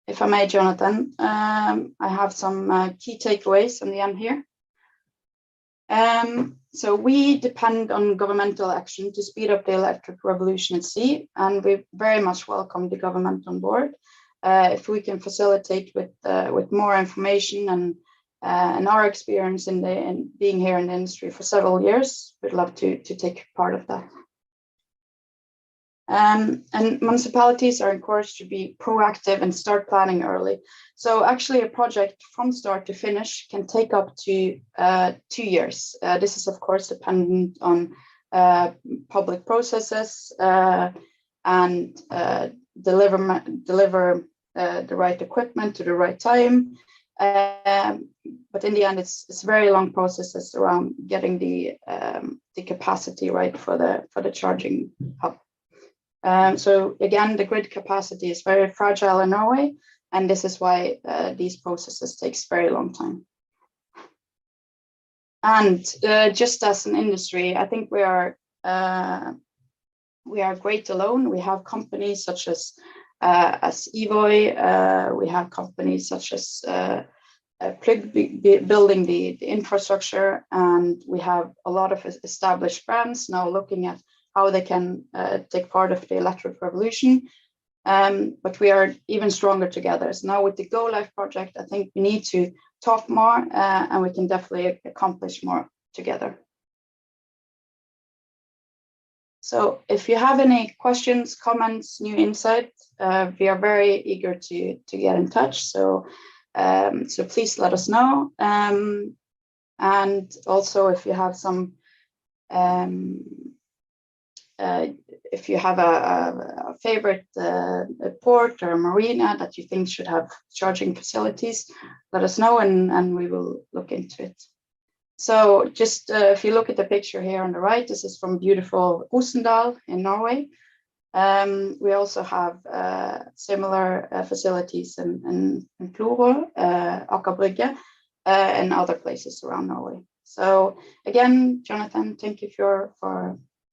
if I may, Jonathan, I have some key takeaways in the end here. So we depend on governmental action to speed up the electric revolution at sea, and we very much welcome the government on board. If we can facilitate with more information and our experience in being here in the industry for several years, we'd love to take part of that. And municipalities are encouraged to be proactive and start planning early. So actually a project from start to finish can take up to 2 years. This is of course dependent on public processes and deliver the right equipment to the right time, But in the end, it's very long processes around getting the capacity right for the charging hub. So again, the grid capacity is very fragile in Norway, and this is why these processes takes very long time. And just as an industry, I think we are great alone. We have companies such as Evoy, we have companies such as Plug building the infrastructure, and we have a lot of established brands now looking at how they can take part of the electric revolution. But we are even stronger together. So now with the Go Life project, I think we need to talk more, and we can definitely accomplish more together. So if you have any questions, comments, new insights, we are very eager to get in touch. So please let us know. And also if you have some, if you have a favorite port or marina that you think should have charging facilities, let us know and we will look into it. So just if you look at the picture here on the right, this is from beautiful Rosendal in Norway. We also have similar facilities in Florø, Aker Brygge, and other places around Norway. So again, Jonathan, thank you for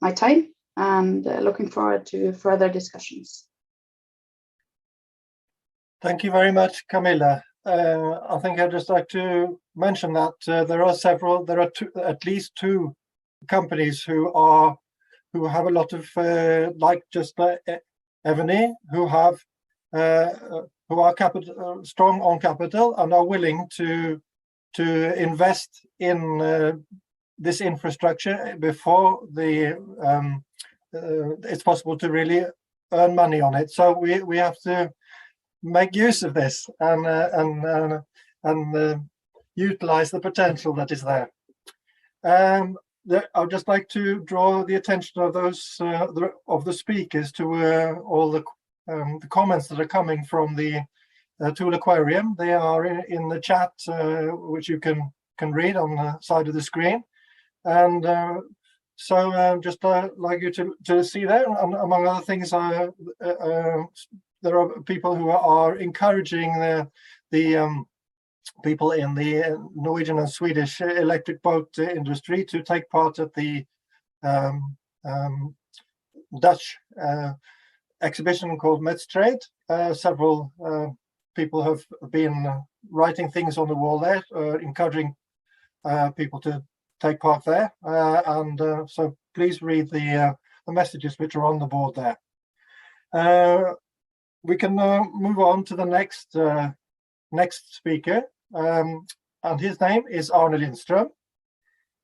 my time, and looking forward to further discussions. Thank you very much, Camilla. I think I'd just like to mention that there are at least two companies who have a lot of like just Evony, who are strong on capital and are willing to invest in this infrastructure before it's possible to really earn money on it. So we have to make use of this and utilize the potential that is there. I'd just like to draw the attention of those of the speakers to all the comments that are coming from the Tool Aquarium. They are in the chat, which you can read on the side of the screen. And so just like you to see there, among other things, there are people who are encouraging the people in the Norwegian and Swedish electric boat industry to take part at the Dutch exhibition called Vestre. Several people have been writing things on the wall there, encouraging people to take part there. So please read the messages which are on the board there. We can move on to the next speaker, and his name is Arne Lindström.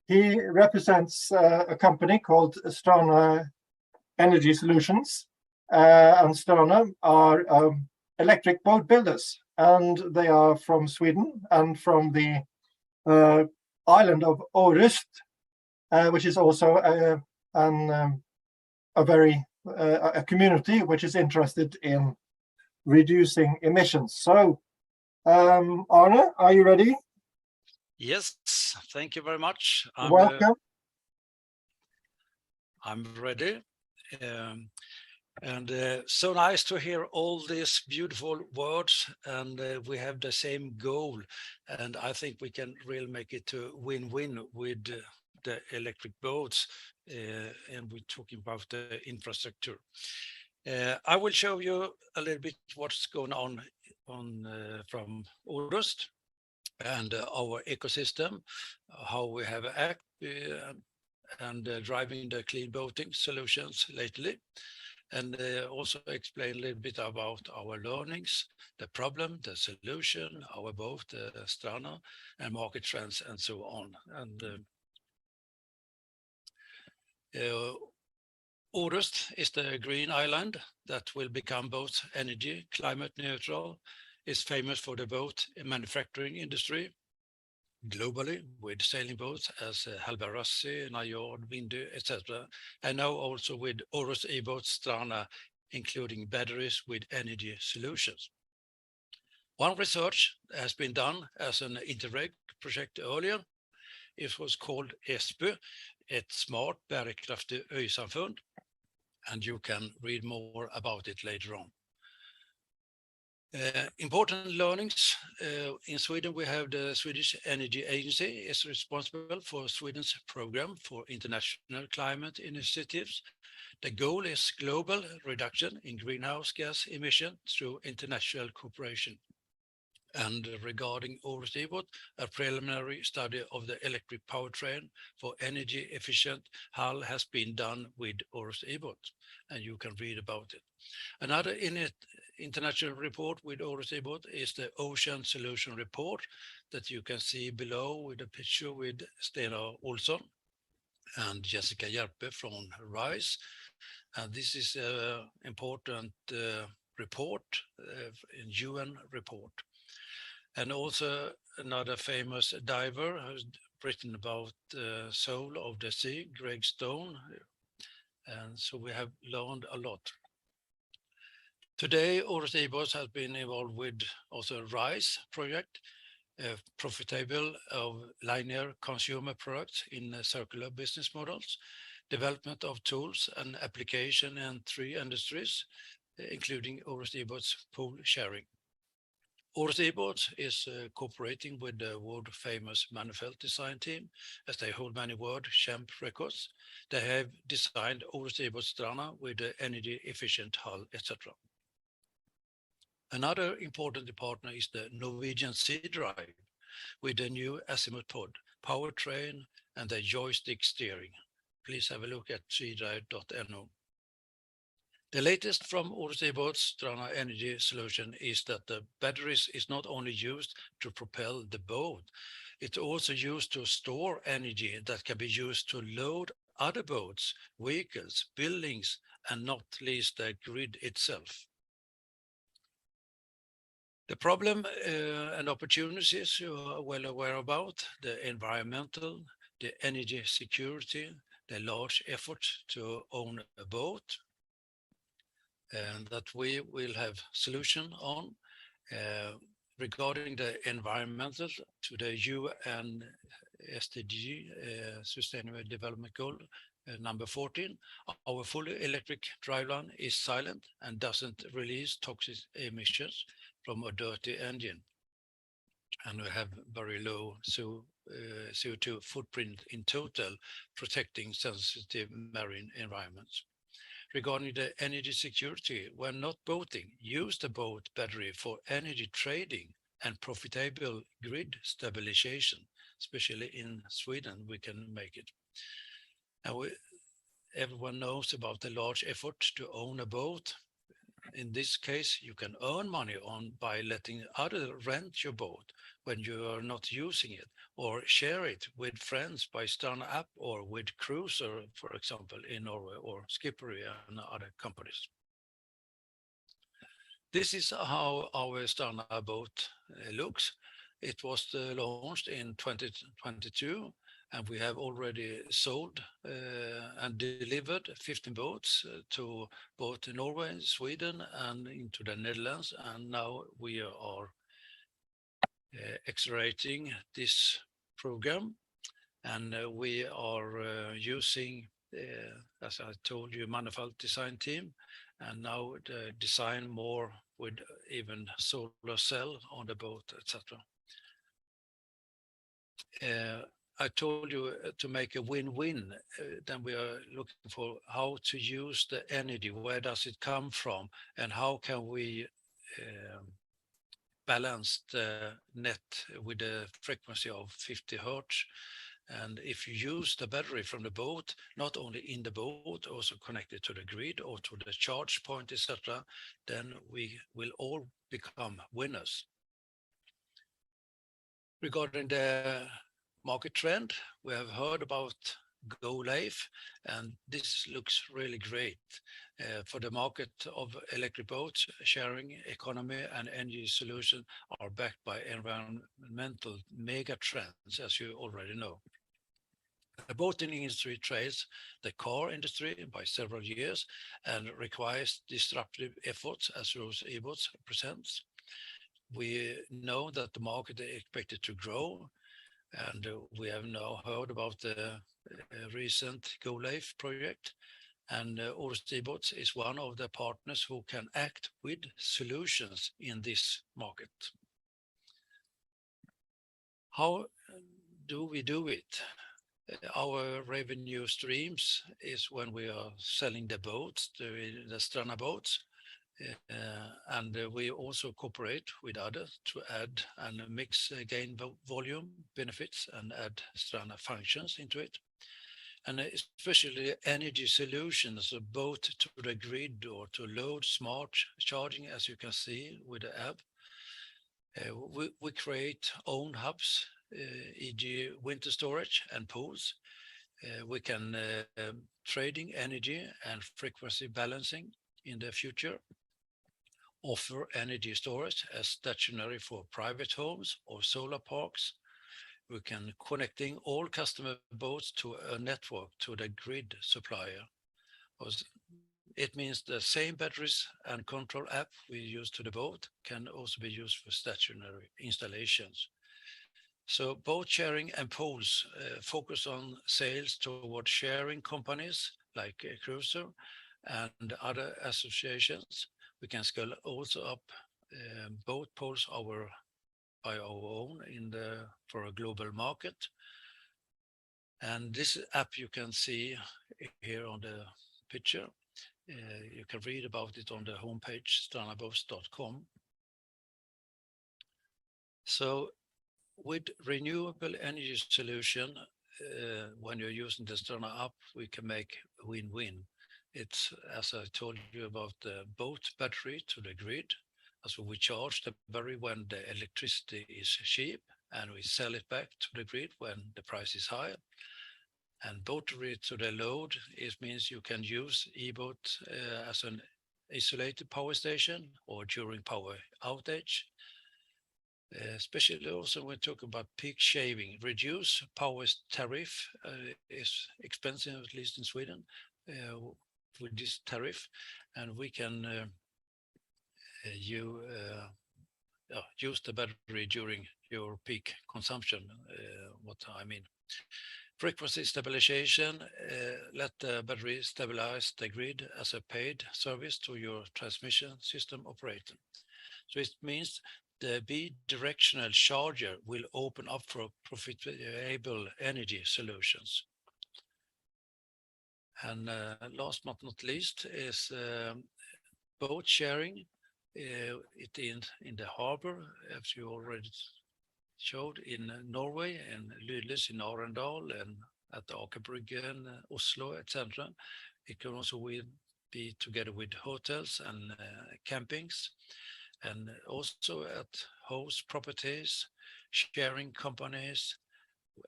He represents a company called Strana Energy Solutions, and Strana are electric boat builders, and they are from Sweden and from the island of Orust, which is also a community which is interested in reducing emissions. So, Arne, are you ready? Yes, thank you very much. Welcome. I'm ready. And so nice to hear all these beautiful words, and we have the same goal, and I think we can really make it to win-win with the electric boats, and we're talking about the infrastructure. I will show you a little bit what's going on from Orust and our ecosystem, how we have acted and driving the clean boating solutions lately, and also explain a little bit about our learnings, the problem, the solution, our boat, Strana, and market trends, and so on. And Orust is the green island that will become both energy, climate neutral, is famous for the boat manufacturing industry globally, with sailing boats as Halvarassi, Najord, Windy, etc. And now also with Orust e-boats Strana, including batteries with energy solutions. One research has been done as an Interreg project earlier. It was called ESPÖ, ett smart bärkraftigt ösamfund, and you can read more about it later on. Important learnings. In Sweden, we have the Swedish Energy Agency is responsible for Sweden's program for international climate initiatives. The goal is global reduction in greenhouse gas emission through international cooperation. And regarding Orust, a preliminary study of the electric powertrain for energy efficient hull has been done with Orust, and you can read about it. Another international report with Orust is the Ocean Solution Report that you can see below with a picture with Stena Olsson and Jessica Järpe from RISE. And this is an important report, a UN report. And also another famous diver who's written about the soul of the sea, Greg Stone. And so we have learned a lot. Today, Orust has been involved with also RISE project, profitable of linear consumer products in circular business models, development of tools and application in 3 industries, including Orust pool sharing. Orust is cooperating with the world famous Manifest design team, as they hold many world champ records. They have designed Orust Strana with the energy efficient hull, etc. Another important partner is the Norwegian Sea Drive with the new azimuth pod, powertrain, and the joystick steering. Please have a look at seadrive.no. The latest from Orust Strana Energy Solution is that the batteries is not only used to propel the boat, it's also used to store energy that can be used to load other boats, vehicles, buildings, and not least the grid itself. The problem and opportunities you are well aware about, the environmental, the energy security, the large effort to own a boat, and that we will have solution on. Regarding the environmental, to the UN SDG, Sustainable Development Goal, number 14, our fully electric driveline is silent and doesn't release toxic emissions from a dirty engine. And we have very low CO2 footprint in total, protecting sensitive marine environments. Regarding the energy security, when not boating, use the boat battery for energy trading and profitable grid stabilization, especially in Sweden, we can make it. And everyone knows about the large effort to own a boat. In this case, you can earn money by letting others rent your boat when you are not using it, or share it with friends by Strana app or with Cruiser, for example, in Norway, or Skippery and other companies. This is how our Strana boat looks. It was launched in 2022, and we have already sold and delivered 15 boats to both Norway, Sweden, and into the Netherlands. And now we are accelerating this program, and we are using, as I told you, Manifest design team, and now the design more with even solar cell on the boat, etc. I told you to make a win-win, then we are looking for how to use the energy, where does it come from, and how can we balance the net with a frequency of 50 hertz. And if you use the battery from the boat, not only in the boat, also connected to the grid or to the charge point, etc., then we will all become winners. Regarding the market trend, we have heard about Go Leif, and this looks really great for the market of electric boats. Sharing economy and energy solution are backed by environmental mega trends, as you already know. The boating industry trails the car industry by several years and requires disruptive efforts, as Orust presents. we know that the market is expected to grow, and we have now heard about the recent Go Life project, and Orust is one of the partners who can act with solutions in this market. How do we do it? Our revenue streams is when we are selling the boats, the Strana boats, and we also cooperate with others to add and mix gain volume benefits and add Strana functions into it. And especially energy solutions, both to the grid or to load smart charging, as you can see with the app. We create own hubs, e.g. winter storage and pools. We can trading energy and frequency balancing in the future, offer energy storage as stationary for private homes or solar parks. We can connecting all customer boats to a network to the grid supplier. It means the same batteries and control app we use to the boat can also be used for stationary installations. So boat sharing and pools focus on sales toward sharing companies like Cruiser and other associations. We can scale also up boat pools by our own for a global market. And this app you can see here on the picture. You can read about it on the homepage, stranaboats.com. So with renewable energy solution, when you're using the Strana app, we can make win-win. It's, as I told you, about the boat battery to the grid. So we charge the battery when the electricity is cheap, and we sell it back to the grid when the price is high. And battery to the load, it means you can use e-boat as an isolated power station or during power outage. Especially also when talking about peak shaving, reduce power tariff is expensive, at least in Sweden, with this tariff, and we can use the battery during your peak consumption. What I mean, frequency stabilization, let the battery stabilize the grid as a paid service to your transmission system operator. So it means the bidirectional charger will open up for profitable energy solutions. And last but not least is boat sharing. It in the harbor, as you already showed, in Norway and Lydles in Arendal and at the Aker Brygge, Oslo, etc. It can also be together with hotels and campings, and also at host properties, sharing companies,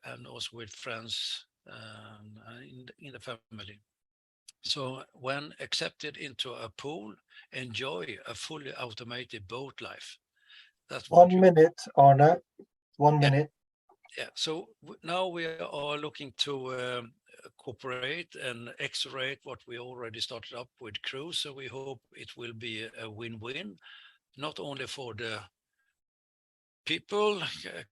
and also with friends in the family. So when accepted into a pool, enjoy a fully automated boat life. That's 1 minute, Arne. 1 minute. Yeah, so now we are looking to cooperate and accelerate what we already started up with cruise. So we hope it will be a win-win, not only for the people,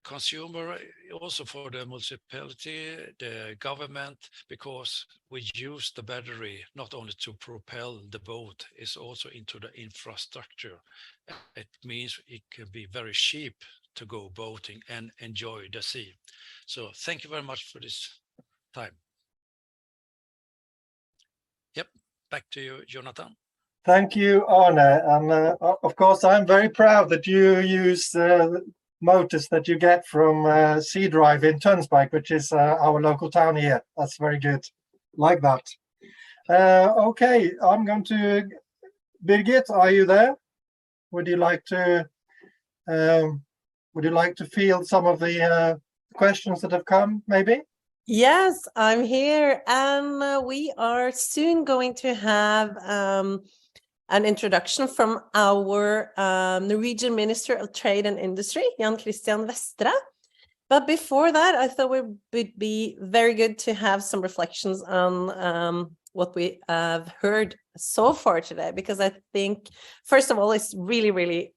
consumer, also for the municipality, the government, because we use the battery not only to propel the boat, it's also into the infrastructure. It means it can be very cheap to go boating and enjoy the sea. So thank you very much for this time. Yep, back to you, Jonathan. Thank you, Arne. And of course, I'm very proud that you use motors that you get from Sea Drive in Tønsberg, which is our local town here. That's very good. Like that. Okay, I'm going to Birgit. Are you there? Would you like to field some of the questions that have come, maybe? Yes, I'm here, and we are soon going to have an introduction from our Norwegian Minister of Trade and Industry, Jan Christian Vestre. But before that, I thought it would be very good to have some reflections on what we have heard so far today, because I think, first of all, it's really, really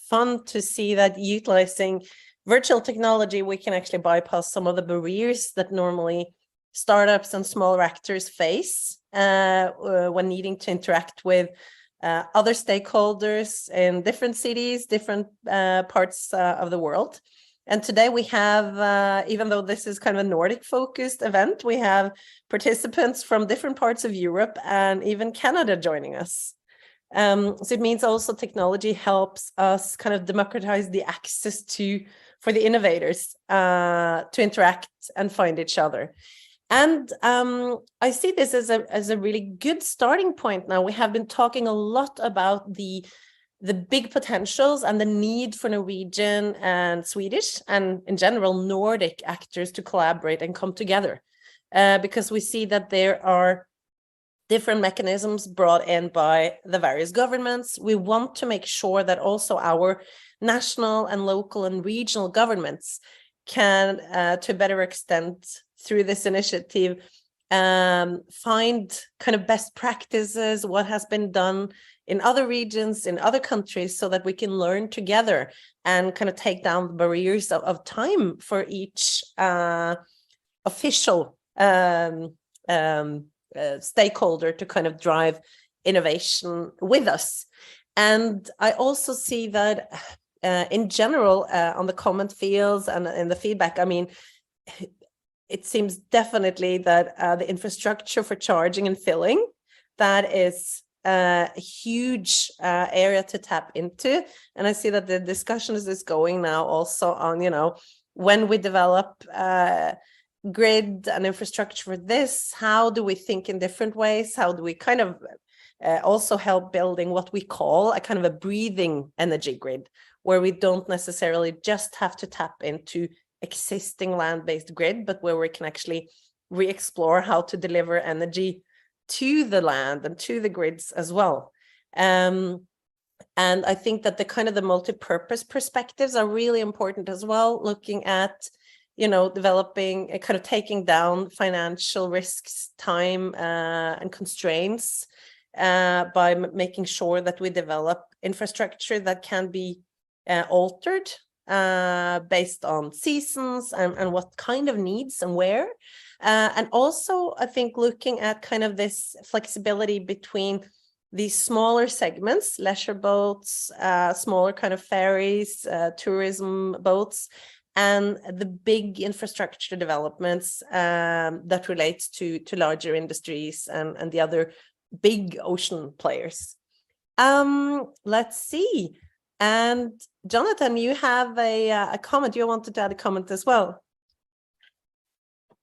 fun to see that utilizing virtual technology, we can actually bypass some of the barriers that normally startups and smaller actors face when needing to interact with other stakeholders in different cities, different parts of the world. And today we have, even though this is kind of a Nordic focused event, we have participants from different parts of Europe and even Canada joining us. So it means also technology helps us kind of democratize the access for the innovators to interact and find each other. And I see this as a really good starting point now. We have been talking a lot about the big potentials and the need for Norwegian and Swedish and in general Nordic actors to collaborate and come together, because we see that there are different mechanisms brought in by the various governments. We want to make sure that also our national and local and regional governments can, to a better extent, through this initiative, find kind of best practices, what has been done in other regions, in other countries, so that we can learn together and kind of take down the barriers of time for each official stakeholder to kind of drive innovation with us. And I also see that in general, on the comment fields and in the feedback, I mean, it seems definitely that the infrastructure for charging and filling, that is a huge area to tap into. And I see that the discussion is going now also on, you know, when we develop grid and infrastructure for this, how do we think in different ways? How do we kind of also help building what we call a kind of a breathing energy grid, where we don't necessarily just have to tap into existing land-based grid, but where we can actually re-explore how to deliver energy to the land and to the grids as well. And I think that the kind of the multi-purpose perspectives are really important as well, looking at, you know, developing, kind of taking down financial risks, time and constraints by making sure that we develop infrastructure that can be altered based on seasons and what kind of needs and where. And also, I think looking at kind of this flexibility between these smaller segments, leisure boats, smaller kind of ferries, tourism boats, and the big infrastructure developments that relates to larger industries and the other big ocean players. Let's see. And Jonathan, you have a comment. You wanted to add a comment as well.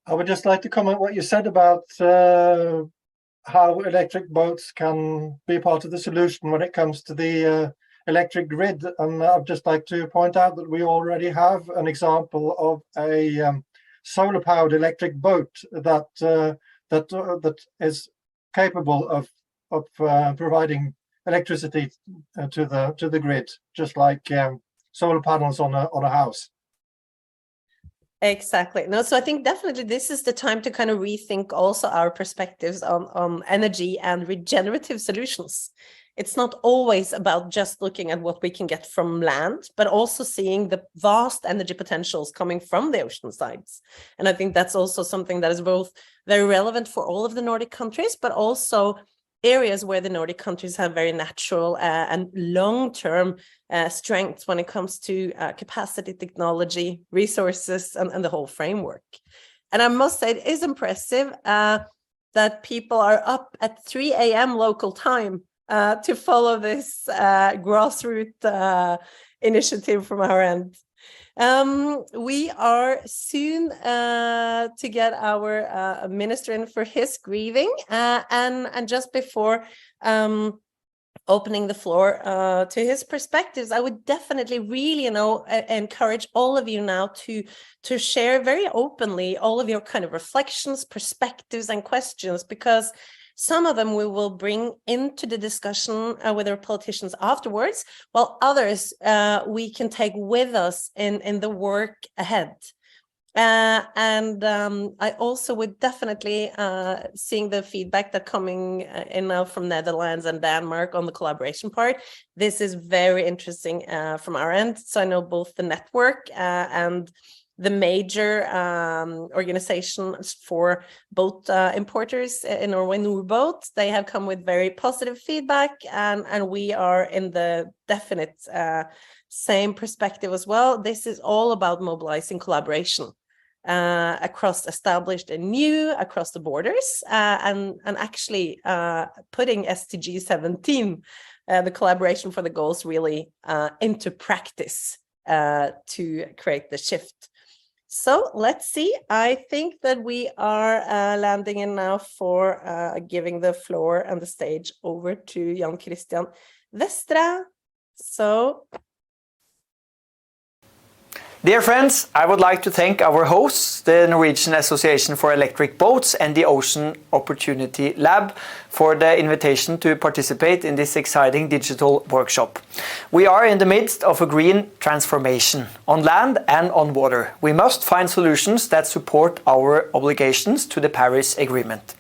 I would just like to comment what you said about how electric boats can be part of the solution when it comes to the electric grid. And I'd just like to point out that we already have an example of a solar-powered electric boat that is capable of providing electricity to the grid, just like solar panels on a house. Exactly. No, so I think definitely this is the time to kind of rethink also our perspectives on energy and regenerative solutions. It's not always about just looking at what we can get from land, but also seeing the vast energy potentials coming from the ocean sides. And I think that's also something that is both very relevant for all of the Nordic countries, but also areas where the Nordic countries have very natural and long-term strengths when it comes to capacity, technology, resources, and the whole framework. And I must say, it is impressive that people are up at 3 a.m. local time to follow this grassroots initiative from our end. We are soon to get our minister in for his grieving, and just before opening the floor to his perspectives, I would definitely really, encourage all of you now to share very openly all of your kind of reflections, perspectives, and questions, because some of them we will bring into the discussion with our politicians afterwards, while others we can take with us in the work ahead. I also would definitely, seeing the feedback that coming in now from Netherlands and Denmark on the collaboration part, this is very interesting from our end. So I know both the network and the major organizations for boat importers in Norway, Norboat, they have come with very positive feedback, and we are in the definite same perspective as well. This is all about mobilizing collaboration across established and new, across the borders, and actually putting SDG 17, the collaboration for the goals, really into practice to create the shift. So let's see. I think that we are landing in now for giving the floor and the stage over to Jan Christian Vestre. So. Dear friends, I would like to thank our hosts, the Norwegian Association for Electric Boats and the Ocean Opportunity Lab, for the invitation to participate in this exciting digital workshop. We are in the midst of a green transformation on land and on water. We must find solutions that support our obligations to the Paris Agreement.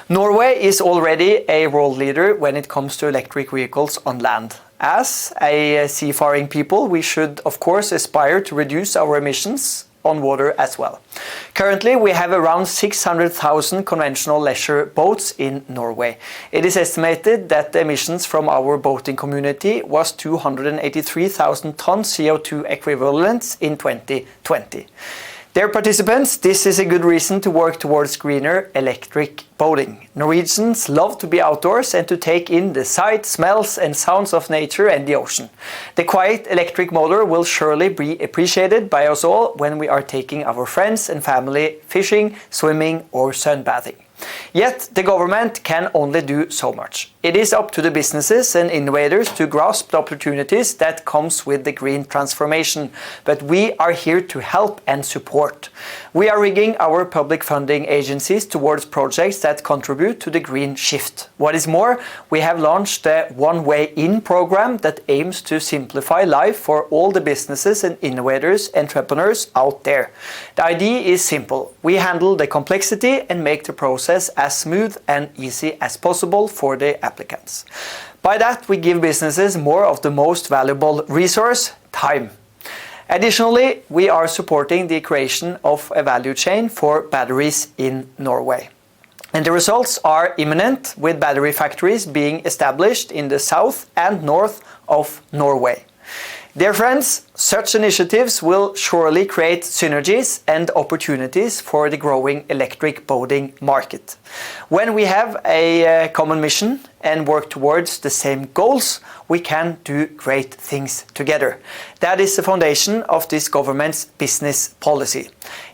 Norway is already a world leader when it comes to electric vehicles on land. As a seafaring people, we should of course aspire to reduce our emissions on water as well. Currently, we have around 600,000 conventional leisure boats in Norway. It is estimated that the emissions from our boating community was 283,000 tons CO2 equivalents in 2020. Dear participants, this is a good reason to work towards greener electric boating. Norwegians love to be outdoors and to take in the sights, smells and sounds of nature and the ocean. The quiet electric motor will surely be appreciated by us all when we are taking our friends and family fishing, swimming or sunbathing. Yet the government can only do so much. It is up to the businesses and innovators to grasp the opportunities that comes with the green transformation, but we are here to help and support. We are rigging our public funding agencies towards projects that contribute to the green shift. What is more, we have launched the One Way In program that aims to simplify life for all the businesses and innovators, entrepreneurs out there. The idea is simple. We handle the complexity and make the process as smooth and easy as possible for the applicants. By that, we give businesses more of the most valuable resource, time. Additionally, we are supporting the creation of a value chain for batteries in Norway. And the results are imminent, with battery factories being established in the south and north of Norway. Dear friends, such initiatives will surely create synergies and opportunities for the growing electric boating market. When we have a common mission and work towards the same goals, we can do great things together. That is the foundation of this government's business policy.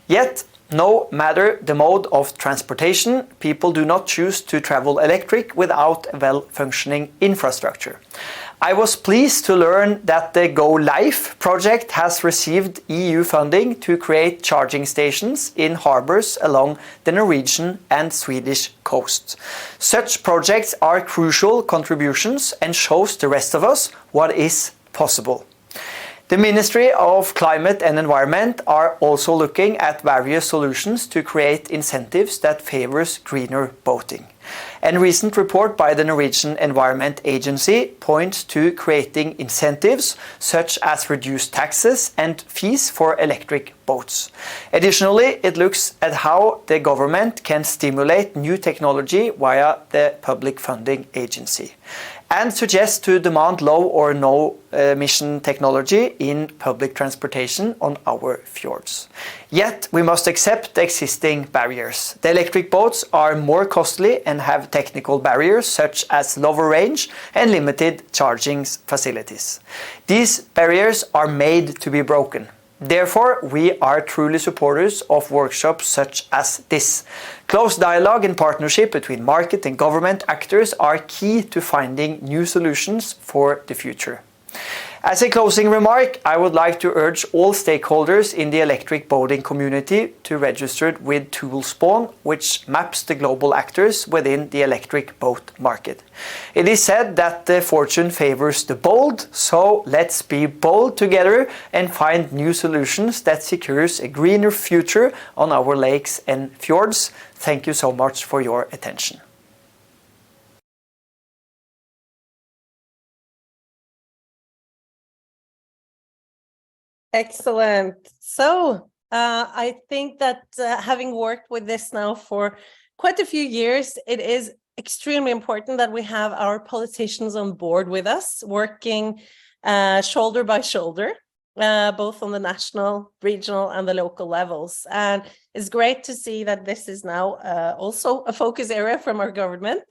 Yet, no matter the mode of transportation, people do not choose to travel electric without a well-functioning infrastructure. I was pleased to learn that the Go Life project has received EU funding to create charging stations in harbours along the Norwegian and Swedish coasts. Such projects are crucial contributions and shows the rest of us what is possible. The Ministry of Climate and Environment are also looking at various solutions to create incentives that favors greener boating. A recent report by the Norwegian Environment Agency points to creating incentives such as reduced taxes and fees for electric boats. Additionally, it looks at how the government can stimulate new technology via the public funding agency, and suggests to demand low or no emission technology in public transportation on our fjords. Yet we must accept the existing barriers. The electric boats are more costly and have technical barriers such as lower range and limited charging facilities. These barriers are made to be broken. Therefore, we are truly supporters of workshops such as this. Close dialogue and partnership between market and government actors are key to finding new solutions for the future. As a closing remark, I would like to urge all stakeholders in the electric boating community to register with Toolspawn, which maps the global actors within the electric boat market. It is said that the fortune favors the bold, so let's be bold together and find new solutions that secures a greener future on our lakes and fjords. Thank you so much for your attention. Excellent. So I think that having worked with this now for quite a few years, it is extremely important that we have our politicians on board with us, working shoulder by shoulder, both on the national, regional, and the local levels. And it's great to see that this is now also a focus area from our government.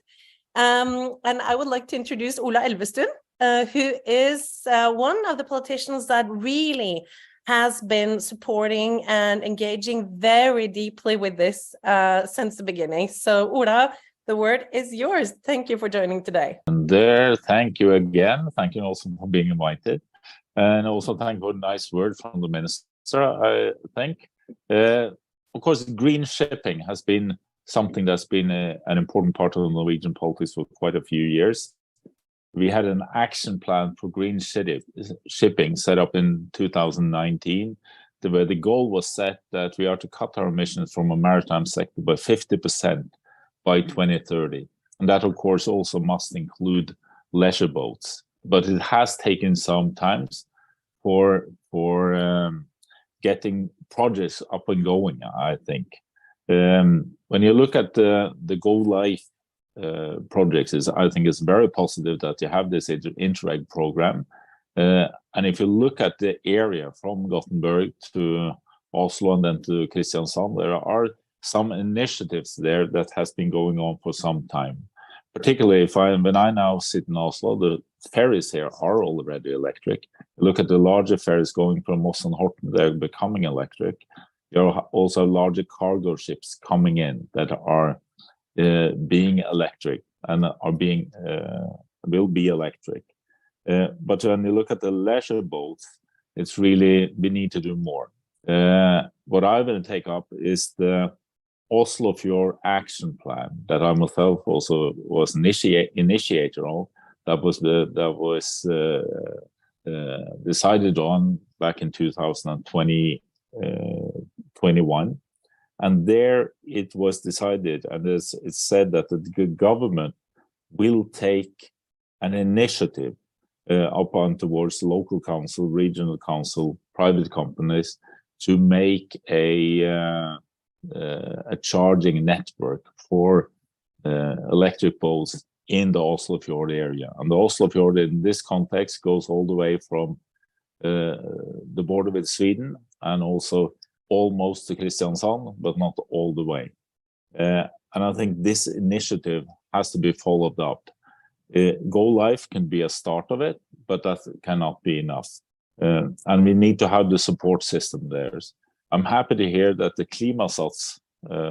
And I would like to introduce Ola Elvestuen, who is one of the politicians that really has been supporting and engaging very deeply with this since the beginning. So Ola, the word is yours. Thank you for joining today. And thank you again. Thank you also for being invited. And also thank you for a nice word from the minister, I think. Of course, green shipping has been something that's been an important part of the Norwegian politics for quite a few years. We had an action plan for green shipping set up in 2019, where the goal was set that we are to cut our emissions from a maritime sector by 50% by 2030. And that, of course, also must include leisure boats. But it has taken some time for getting projects up and going, I think. When you look at the Go Life projects, I think it's very positive that you have this Interreg program. And if you look at the area from Gothenburg to Oslo and then to Kristiansand, there are some initiatives there that has been going on for some time. Particularly when I now sit in Oslo, the ferries here are already electric. Look at the larger ferries going from Moss and Horten, they're becoming electric. There are also larger cargo ships coming in that are being electric and will be electric. But when you look at the leisure boats, it's really, we need to do more. What I will take up is the Oslo Fjord Action Plan that I myself also was initiator of. That was decided on back in 2021, and there it was decided, and it's said that the government will take an initiative upon towards local council, regional council, private companies to make a charging network for electric boats in the Oslo Fjord area. And the Oslo Fjord in this context goes all the way from the border with Sweden and also almost to Kristiansand, but not all the way. And I think this initiative has to be followed up. Go Life can be a start of it, but that cannot be enough. And we need to have the support system there. I'm happy to hear that the Klimasats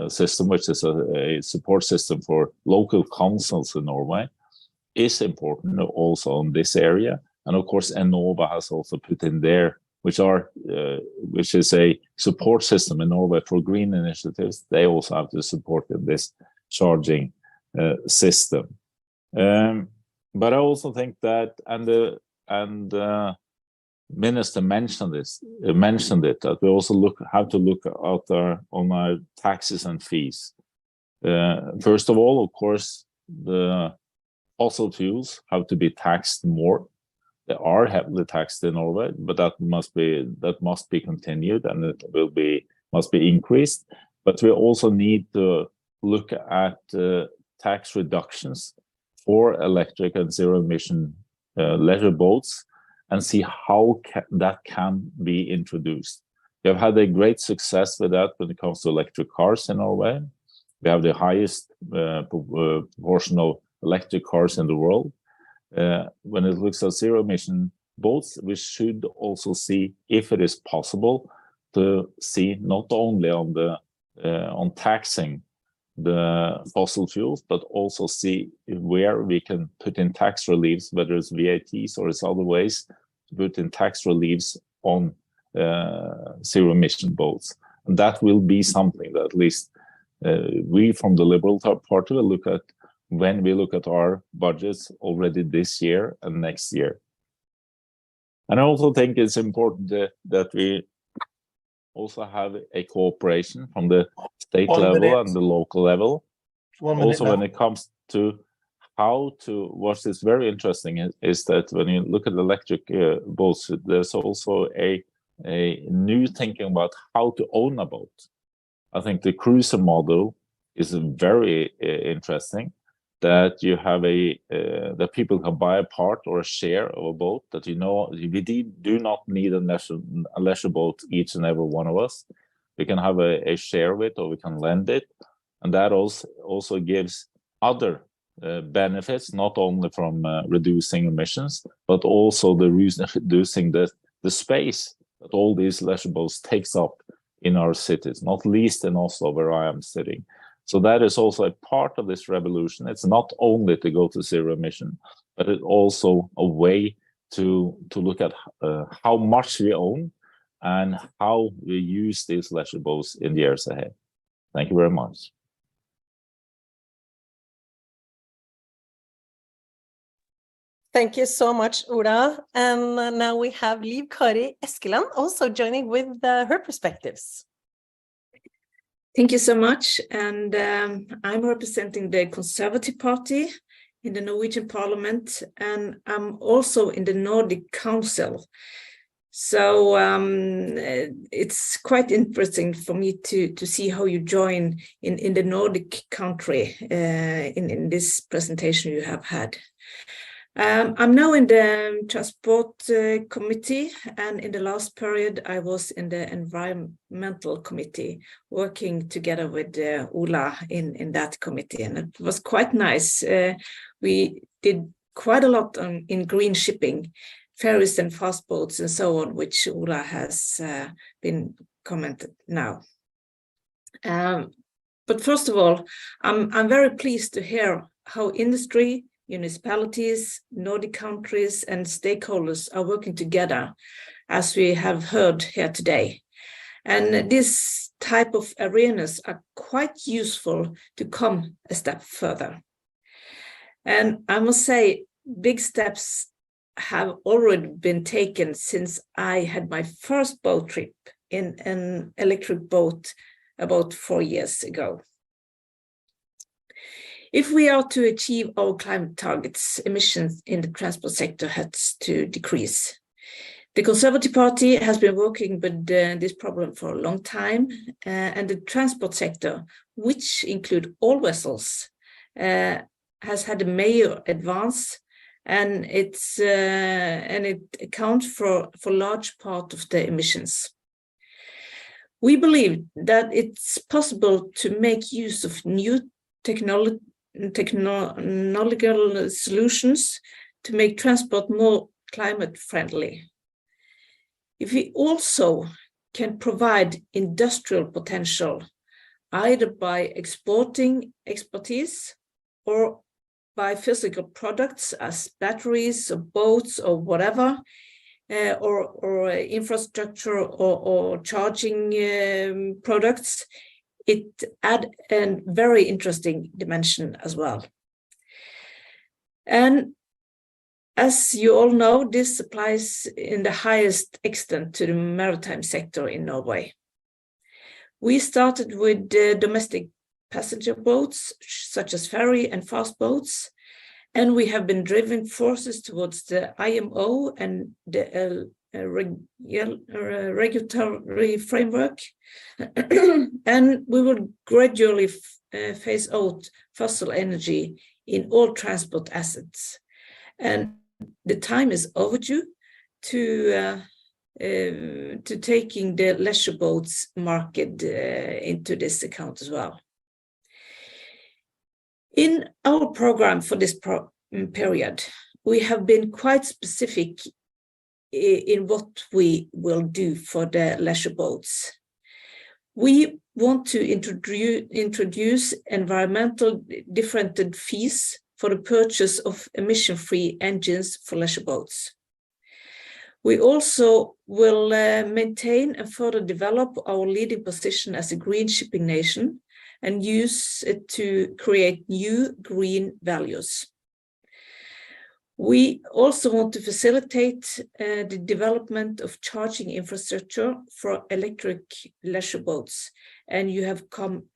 system, which is a support system for local councils in Norway, is important also in this area. And of course, Enova has also put in there, which is a support system in Norway for green initiatives. They also have to support in this charging system. But I also think that, and the minister mentioned it, that we also have to look out there on our taxes and fees. First of all, of course, the fossil fuels have to be taxed more. They are heavily taxed in Norway, but that must be continued, and it must be increased. But we also need to look at tax reductions for electric and zero emission leisure boats and see how that can be introduced. We have had a great success with that when it comes to electric cars in Norway. We have the highest proportion of electric cars in the world. When it looks at zero emission boats, we should also see if it is possible to see not only on taxing the fossil fuels, but also see where we can put in tax reliefs, whether it's VATs or it's other ways to put in tax reliefs on zero emission boats. And that will be something that at least we from the Liberal Party will look at when we look at our budgets already this year and next year. And I also think it's important that we also have a cooperation from the state level and the local level. Also, when it comes to how to, what is very interesting is that when you look at electric boats, there's also a new thinking about how to own a boat. I think the cruiser model is very interesting, that you have that people can buy a part or a share of a boat, that we do not need a leisure boat, each and every one of us. We can have a share of it, or we can lend it. And that also gives other benefits, not only from reducing emissions, but also reducing the space that all these leisure boats takes up in our cities, not least in Oslo, where I am sitting. So that is also a part of this revolution. It's not only to go to zero emission, but it's also a way to look at how much we own and how we use these leisure boats in the years ahead. Thank you very much. Thank you so much, Ola. And now we have Liv Kari Eskeland also joining with her perspectives. Thank you so much. And I'm representing the Conservative Party in the Norwegian Parliament, and I'm also in the Nordic Council. So it's quite interesting for me to see how you join in the Nordic country in this presentation you have had. I'm now in the Transport Committee, and in the last period I was in the Environmental Committee, working together with Ola in that committee, and it was quite nice. We did quite a lot in green shipping, ferries and fast boats and so on, which Ola has been commented now. But first of all, I'm very pleased to hear how industry, municipalities, Nordic countries, and stakeholders are working together, as we have heard here today. And this type of arenas are quite useful to come a step further. And I must say, big steps have already been taken since I had my first boat trip in an electric boat about 4 years ago. If we are to achieve our climate targets, emissions in the transport sector has to decrease. The Conservative Party has been working with this problem for a long time, and the transport sector, which include all vessels, has had a major advance, and it accounts for large part of the emissions. We believe that it's possible to make use of new technological solutions to make transport more climate friendly. If we also can provide industrial potential, either by exporting expertise or by physical products as batteries or boats or whatever, or infrastructure or charging products, it adds a very interesting dimension as well. And as you all know, this applies in the highest extent to the maritime sector in Norway. We started with domestic passenger boats, such as ferry and fast boats, and we have been driving forces towards the IMO and the regulatory framework, and we will gradually phase out fossil energy in all transport assets. And the time is overdue to taking the leisure boats market into this account as well. In our program for this period, we have been quite specific in what we will do for the leisure boats. We want to introduce environmental differentiated fees for the purchase of emission-free engines for leisure boats. We also will maintain and further develop our leading position as a green shipping nation and use it to create new green values. We also want to facilitate the development of charging infrastructure for electric leisure boats, and you have come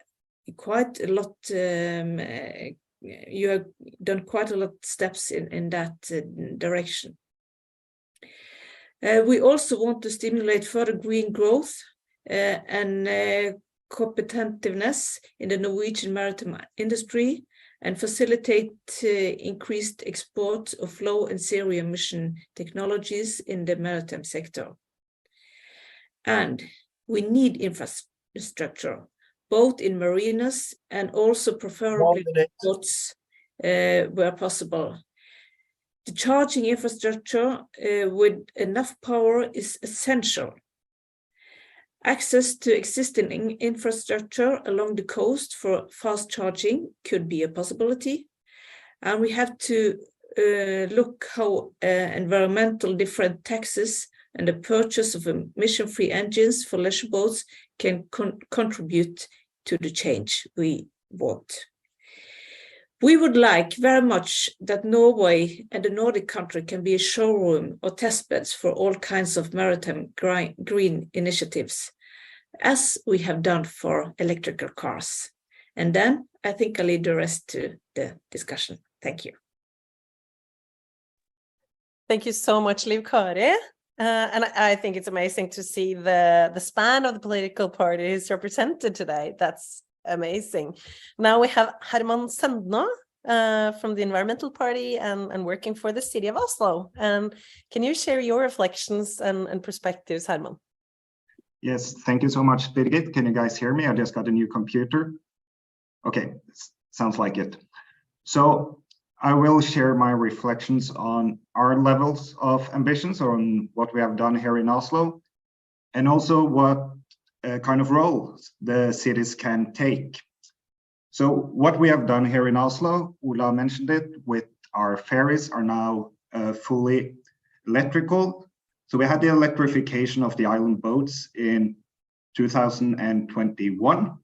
quite a lot. You have done quite a lot of steps in that direction. We also want to stimulate further green growth and competitiveness in the Norwegian maritime industry and facilitate increased export of low and zero emission technologies in the maritime sector. And we need infrastructure, both in marinas and also preferably ports where possible. The charging infrastructure with enough power is essential. Access to existing infrastructure along the coast for fast charging could be a possibility. And we have to look how environmental different taxes and the purchase of emission-free engines for leisure boats can contribute to the change we want. We would like very much that Norway and the Nordic country can be a showroom or testbeds for all kinds of maritime green initiatives, as we have done for electrical cars. And then I think I'll leave the rest to the discussion. Thank you. Thank you so much, Liv Kari. And I think it's amazing to see the span of the political parties represented today. That's amazing. Now we have Herman Søndenaa from the Environmental Party and working for the city of Oslo. And can you share your reflections and perspectives, Herman? Yes, thank you so much, Birgit. Can you guys hear me? I just got a new computer. Okay, sounds like it. So I will share my reflections on our levels of ambitions on what we have done here in Oslo, and also what kind of roles the cities can take. So what we have done here in Oslo, Ola mentioned it, with our ferries are now fully electrical. So we had the electrification of the island boats in 2021.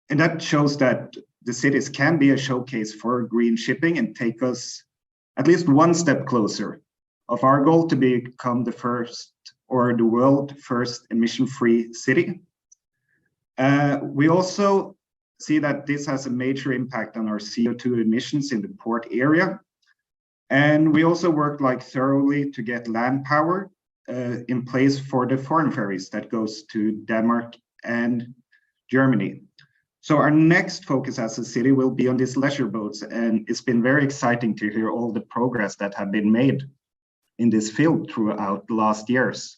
And that shows that the cities can be a showcase for green shipping and take us at least one step closer of our goal to become the first or the world first emission-free city. We also see that this has a major impact on our CO2 emissions in the port area. And we also worked thoroughly to get land power in place for the foreign ferries that goes to Denmark and Germany. So our next focus as a city will be on these leisure boats, and it's been very exciting to hear all the progress that have been made in this field throughout the last years.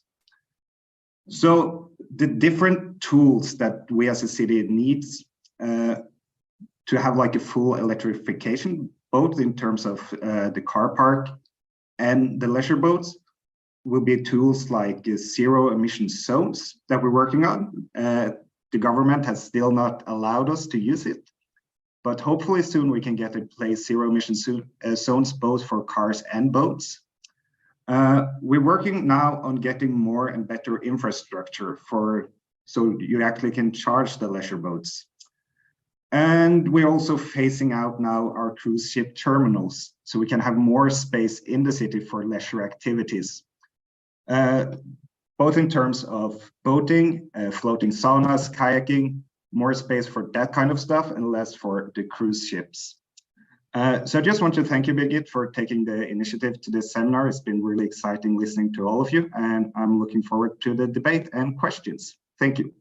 So the different tools that we as a city needs to have a full electrification, both in terms of the car park and the leisure boats, will be tools like zero emission zones that we're working on. The government has still not allowed us to use it, but hopefully soon we can get in place zero emission zones both for cars and boats. We're working now on getting more and better infrastructure so you actually can charge the leisure boats. And we're also phasing out now our cruise ship terminals so we can have more space in the city for leisure activities. Both in terms of boating, floating saunas, kayaking, more space for that kind of stuff and less for the cruise ships. So I just want to thank you, Birgit, for taking the initiative to this seminar. It's been really exciting listening to all of you, and I'm looking forward to the debate and questions. Thank you.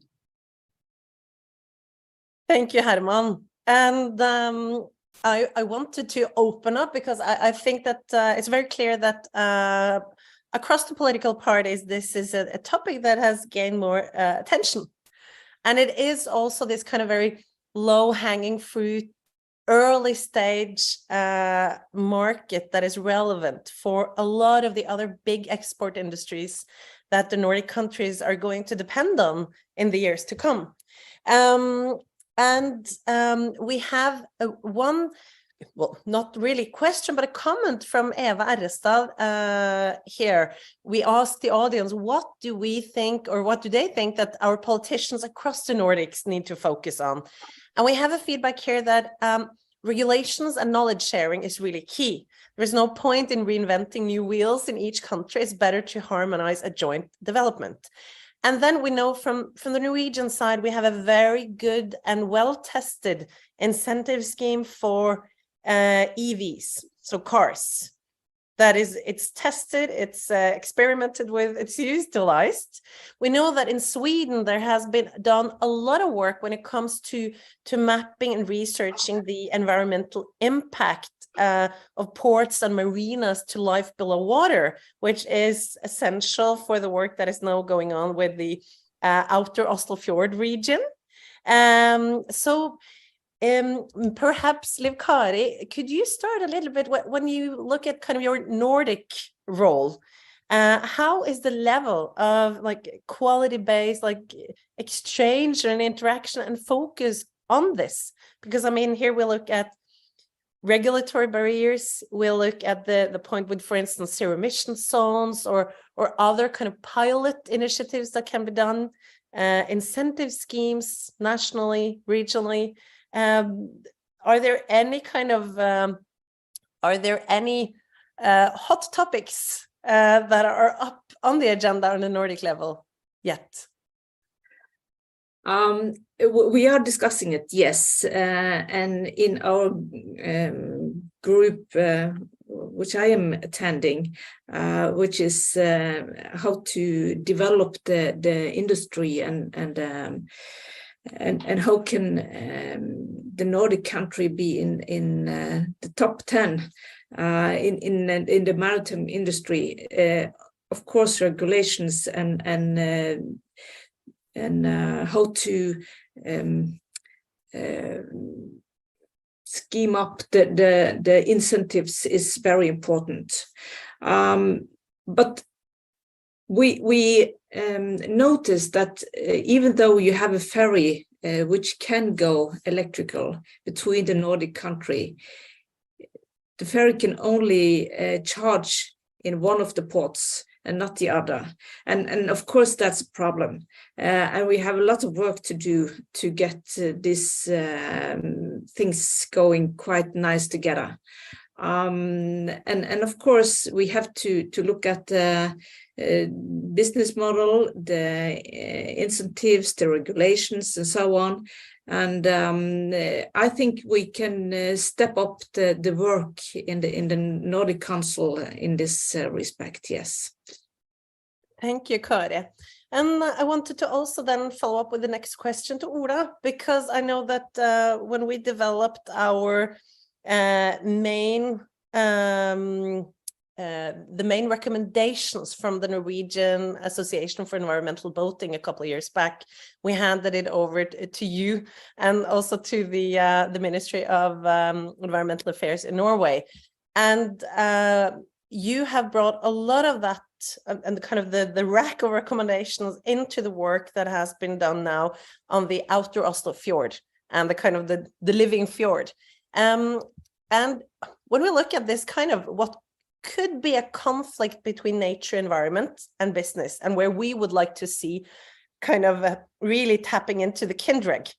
Thank you, Herman. And I wanted to open up because I think that it's very clear that across the political parties, this is a topic that has gained more attention. And it is also this kind of very low-hanging fruit, early stage market that is relevant for a lot of the other big export industries that the Nordic countries are going to depend on in the years to come. We have one well, not really question, but a comment from Eva Arrestad here. We asked the audience, what do we think, or what do they think that our politicians across the Nordics need to focus on? And we have a feedback here that regulations and knowledge sharing is really key. There's no point in reinventing new wheels in each country. It's better to harmonize a joint development. And then we know from the Norwegian side, we have a very good and well-tested incentive scheme for EVs, so cars. That is, it's tested, it's experimented with, it's utilized. We know that in Sweden, there has been done a lot of work when it comes to mapping and researching the environmental impact of ports and marinas to life below water, which is essential for the work that is now going on with the outer Oslo Fjord region. Perhaps Liv Kari, could you start a little bit when you look at kind of your Nordic role? How is the level of like quality-based like exchange and interaction and focus on this? Because I mean, here we look at regulatory barriers, we'll look at the point with, for instance, zero emission zones or other kind of pilot initiatives that can be done, incentive schemes nationally, regionally. Are there any kind of hot topics that are up on the agenda on the Nordic level yet? We are discussing it, yes, and in our group, which I am attending, which is how to develop the industry and how can the Nordic country be in the top 10 in the maritime industry? Of course, regulations and how to scheme up the incentives is very important. But we noticed that even though you have a ferry which can go electrical between the Nordic country, the ferry can only charge in one of the ports and not the other. And of course, that's a problem. And we have a lot of work to do to get these things going quite nice together. And of course, we have to look at the business model, the incentives, the regulations, and so on. And I think we can step up the work in the Nordic Council in this respect, yes. Thank you, Kari. And I wanted to also then follow up with the next question to Ola, because I know that when we developed our the main recommendations from the Norwegian Association for Environmental Boating a couple of years back, we handed it over to you and also to the Ministry of Environmental Affairs in Norway. And you have brought a lot of that and kind of the rack of recommendations into the work that has been done now on the outer Oslo Fjord and the kind of the living fjord. And when we look at this kind of what could be a conflict between nature, environment, and business, and where we would like to see kind of really tapping into the kindred,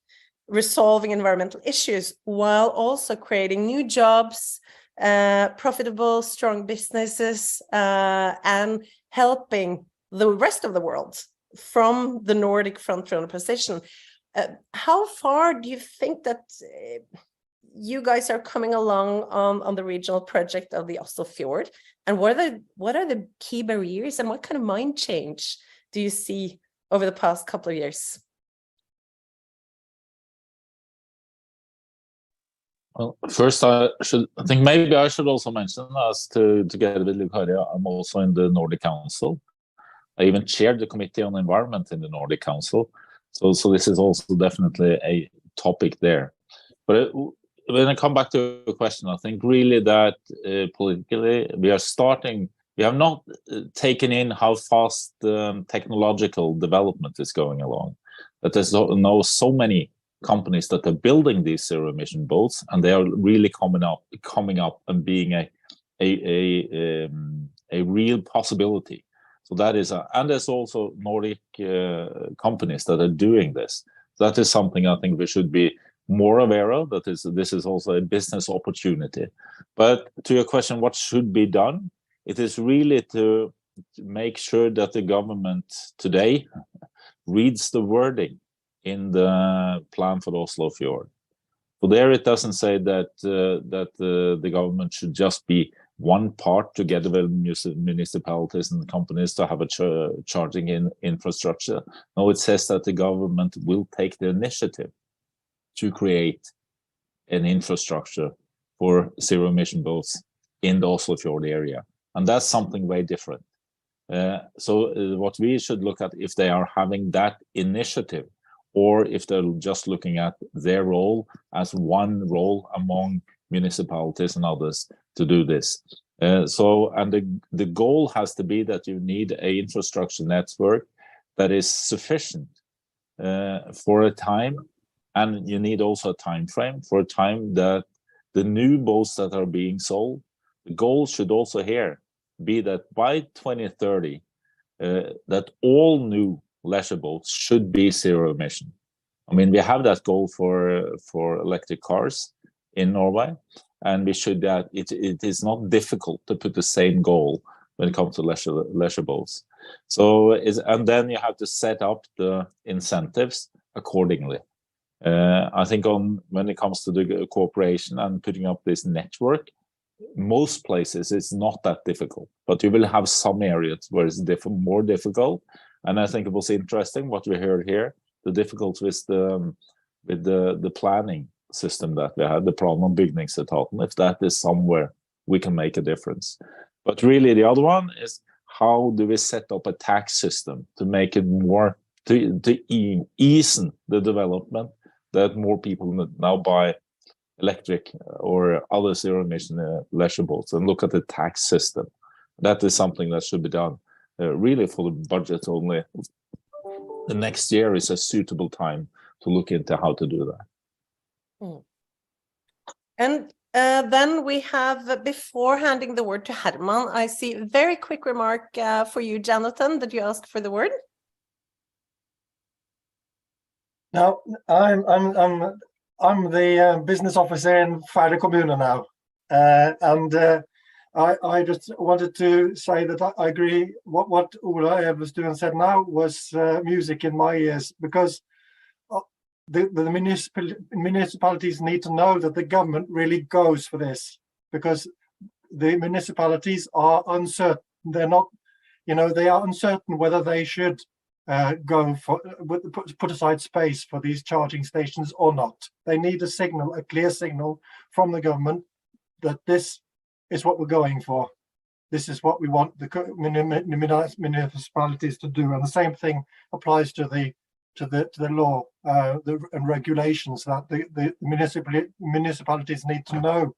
resolving environmental issues while also creating new jobs, profitable, strong businesses, and helping the rest of the world from the Nordic front-runner position. How far do you think that you guys are coming along on the regional project of the Oslo Fjord? And what are the key barriers and what kind of mind change do you see over the past couple of years? Well, first, I think maybe I should also mention, as together with Liv Kari, I'm also in the Nordic Council. I even chaired the Committee on Environment in the Nordic Council. So this is also definitely a topic there. But when I come back to the question, I think really that politically we have not taken in how fast technological development is going along. That there's now so many companies that are building these zero emission boats, and they are really coming up and being a real possibility. So that is, and there's also Nordic companies that are doing this. That is something I think we should be more aware of. That is, this is also a business opportunity. But to your question, what should be done? It is really to make sure that the government today reads the wording in the plan for the Oslo Fjord. So there it doesn't say that the government should just be one part together with municipalities and companies to have a charging infrastructure. No, it says that the government will take the initiative to create an infrastructure for zero emission boats in the Oslo Fjord area. And that's something very different. So what we should look at, if they are having that initiative, or if they're just looking at their role as one role among municipalities and others to do this. The goal has to be that you need an infrastructure network that is sufficient for a time, and you need also a time frame for a time that the new boats that are being sold, the goal should also here be that by 2030, that all new leisure boats should be zero emission. I mean, we have that goal for electric cars in Norway, and we should that it is not difficult to put the same goal when it comes to leisure boats. So and then you have to set up the incentives accordingly. I think when it comes to the cooperation and putting up this network, most places it's not that difficult, but you will have some areas where it's more difficult. And I think it was interesting what we heard here, the difficulty with the planning system that we had, the plan om bygningsetaten, if that is somewhere we can make a difference. But really the other one is, how do we set up a tax system to make it more, to ease the development, that more people now buy electric or other zero emission leisure boats, and look at the tax system. That is something that should be done. Really for the budget only, the next year is a suitable time to look into how to do that. And then we have, before handing the word to Herman, I see a very quick remark for you, Jonathan, that you asked for the word. Now, I'm the business officer in Færder kommune now, and I just wanted to say that I agree. What Ola Elvestuen said now was music in my ears, because the municipalities need to know that the government really goes for this, because the municipalities are uncertain. They're not, they are uncertain whether they should go for put aside space for these charging stations or not. They need a signal, a clear signal from the government that this is what we're going for. This is what we want the municipalities to do, and the same thing applies to the law and regulations, that the municipalities need to know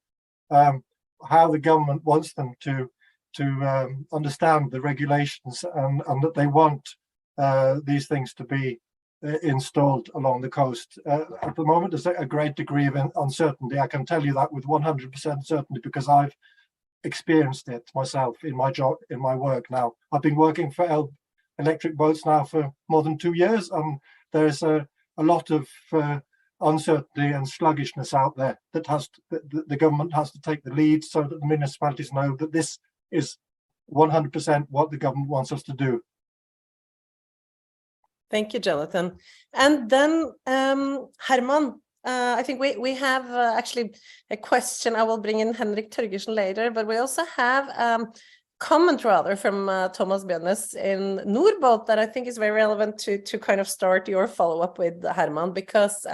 how the government wants them to understand the regulations, and that they want these things to be installed along the coast. At the moment, there's a great degree of uncertainty. I can tell you that with 100% certainty, because I've experienced it myself in my job, in my work now. I've been working for electric boats now for more than 2 years, and there's a lot of uncertainty and sluggishness out there that the government has to take the lead, so that the municipalities know that this is 100% what the government wants us to do. Thank you, Jonathan. And then Herman, I think we have actually a question. I will bring in Henrik Torgersen later, but we also have comment rather from Thomas Bjørnes in Nordboat that I think is very relevant to kind of start your follow-up with, Herman, because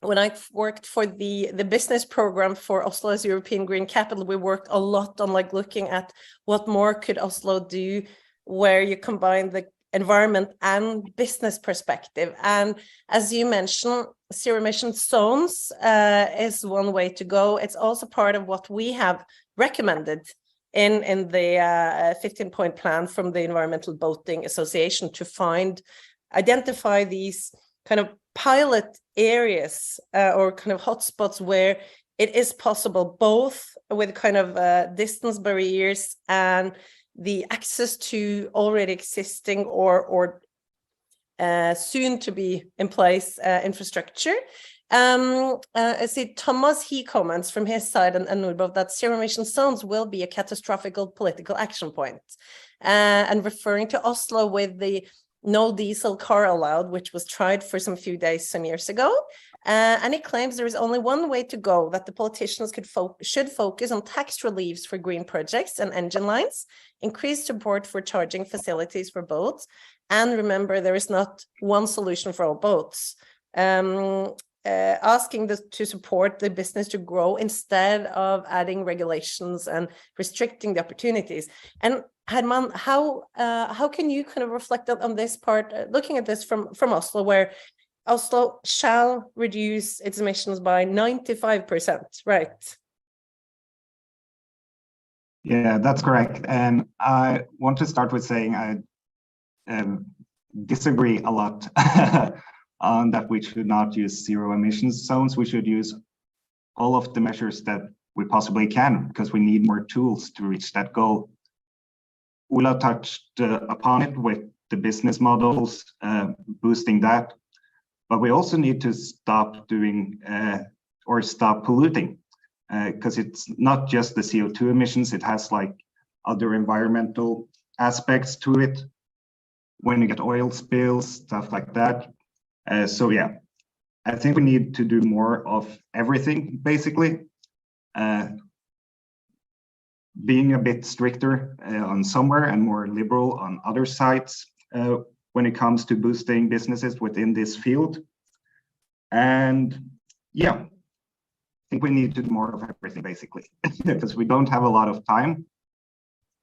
when I worked for the business program for Oslo's European Green Capital, we worked a lot on looking at what more could Oslo do, where you combine the environment and business perspective. And as you mentioned, zero emission zones is one way to go. It's also part of what we have recommended in the 15-point plan from the Environmental Boating Association to identify these kind of pilot areas or kind of hotspots where it is possible, both with kind of distance barriers and the access to already existing or soon to be in place infrastructure. I see Thomas, he comments from his side and Nordboth that zero emission zones will be a catastrophic political action point. And referring to Oslo with the no diesel car allowed, which was tried for some few days some years ago. And he claims there is only one way to go, that the politicians should focus on tax reliefs for green projects and engine lines, increase support for charging facilities for boats, and remember there is not one solution for all boats. Asking to support the business to grow instead of adding regulations and restricting the opportunities. And Herman, how can you kind of reflect on this part, looking at this from Oslo, where Oslo shall reduce its emissions by 95%, right? Yeah, that's correct. And I want to start with saying I disagree a lot on that we should not use zero emissions zones. We should use all of the measures that we possibly can, because we need more tools to reach that goal. Ola touched upon it with the business models, boosting that. But we also need to stop doing or stop polluting, because it's not just the CO2 emissions, it has like other environmental aspects to it. When you get oil spills, stuff like that. So yeah, I think we need to do more of everything, basically. Being a bit stricter on somewhere and more liberal on other sides when it comes to boosting businesses within this field. And yeah, I think we need to do more of everything, basically, because we don't have a lot of time.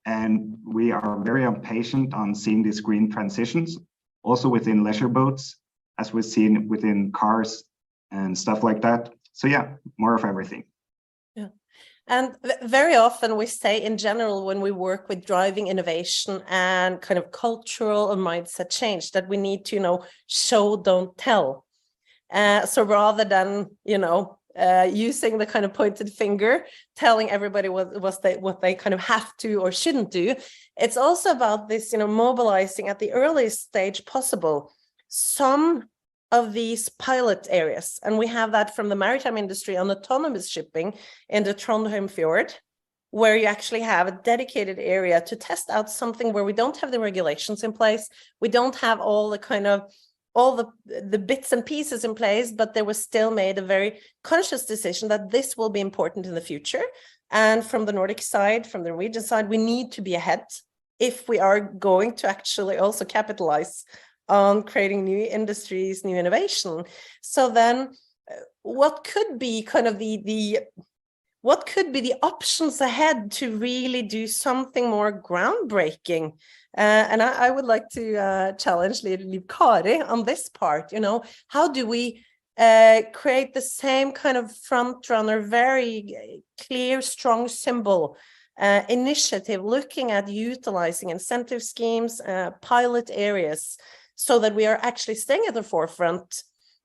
And we are very impatient on seeing these green transitions, also within leisure boats, as we've seen within cars and stuff like that. So yeah, more of everything. Yeah. And very often we say in general, when we work with driving innovation and kind of cultural and mindset change, that we need to, show, don't tell. So rather than, using the kind of pointed finger, telling everybody what they kind of have to or shouldn't do, it's also about this, mobilizing at the earliest stage possible some of these pilot areas. And we have that from the maritime industry on autonomous shipping in the Trondheim Fjord, where you actually have a dedicated area to test out something where we don't have the regulations in place. We don't have all the bits and pieces in place, but there was still made a very conscious decision that this will be important in the future. And from the Nordic side, from the Norwegian side, we need to be ahead if we are going to actually also capitalize on creating new industries, new innovation. So then what could be kind of what could be the options ahead to really do something more groundbreaking? And I would like to challenge Liv Kari on this part. How do we create the same kind of front runner, very clear, strong symbol initiative, looking at utilizing incentive schemes, pilot areas, so that we are actually staying at the forefront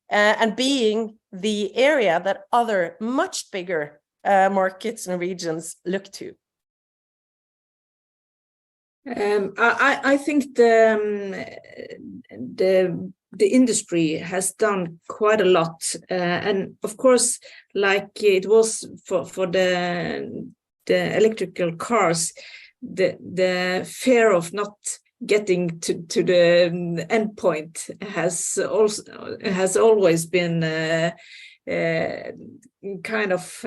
and being the area that other much bigger markets and regions look to? I think the industry has done quite a lot, and of course, like it was for the electrical cars, the fear of not getting to the end point has always been kind of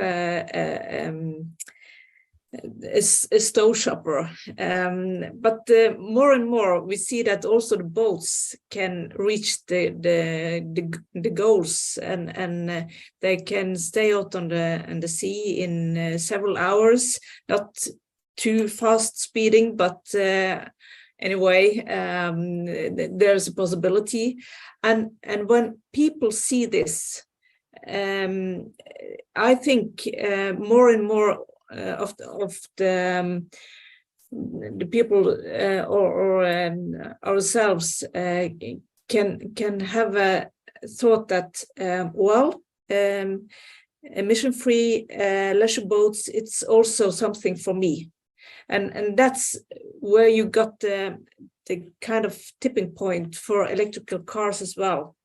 a store shopper, but more and more we see that also the boats can reach the goals, and they can stay out on the sea in several hours, not too fast speeding, but anyway, there's a possibility, and when people see this, I think more and more of the people or ourselves can have thought that, emission-free leisure boats, it's also something for me. And that's where you got the kind of tipping point for electrical cars as well.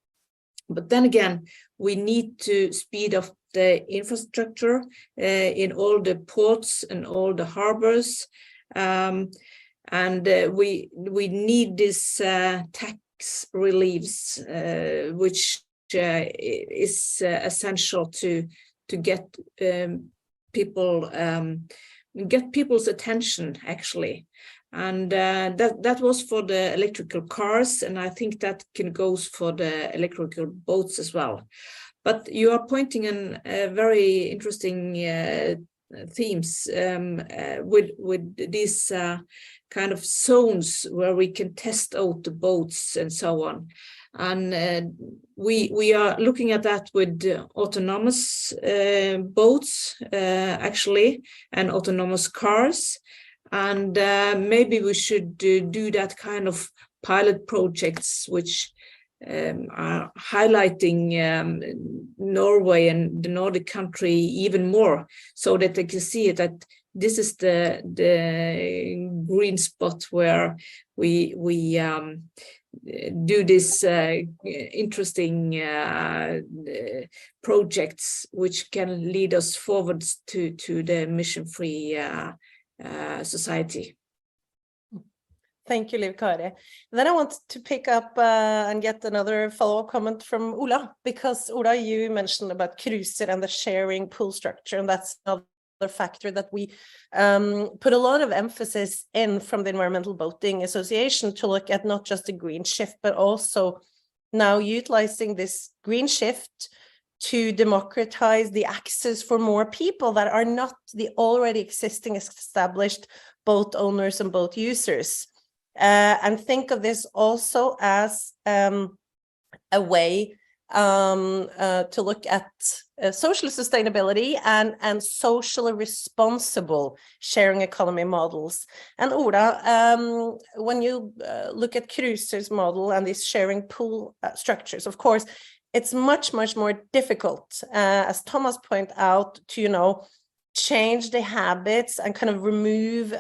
But then again, we need to speed up the infrastructure in all the ports and all the harbors. We need this tax reliefs, which is essential to get people's attention, actually. And that was for the electrical cars, and I think that goes for the electrical boats as well. But you are pointing in very interesting themes with these kind of zones where we can test out the boats and so on. And we are looking at that with autonomous boats, actually, and autonomous cars. And maybe we should do that kind of pilot projects, which are highlighting Norway and the Nordic country even more, so that they can see that this is the green spot where we do this interesting projects which can lead us forward to the emission-free society. Thank you, Liv Kari. Then I want to pick up and get another follow-up comment from Ola, because Ola, you mentioned about cruiser and the sharing pool structure, and that's another factor that we put a lot of emphasis in from the Environmental Boating Association to look at not just the green shift, but also now utilizing this green shift to democratize the access for more people that are not the already existing established boat owners and boat users. And think of this also as a way to look at social sustainability and socially responsible sharing economy models. And Ola, when you look at cruisers model and these sharing pool structures, of course, it's much more difficult, as Thomas pointed out, to change the habits and kind of remove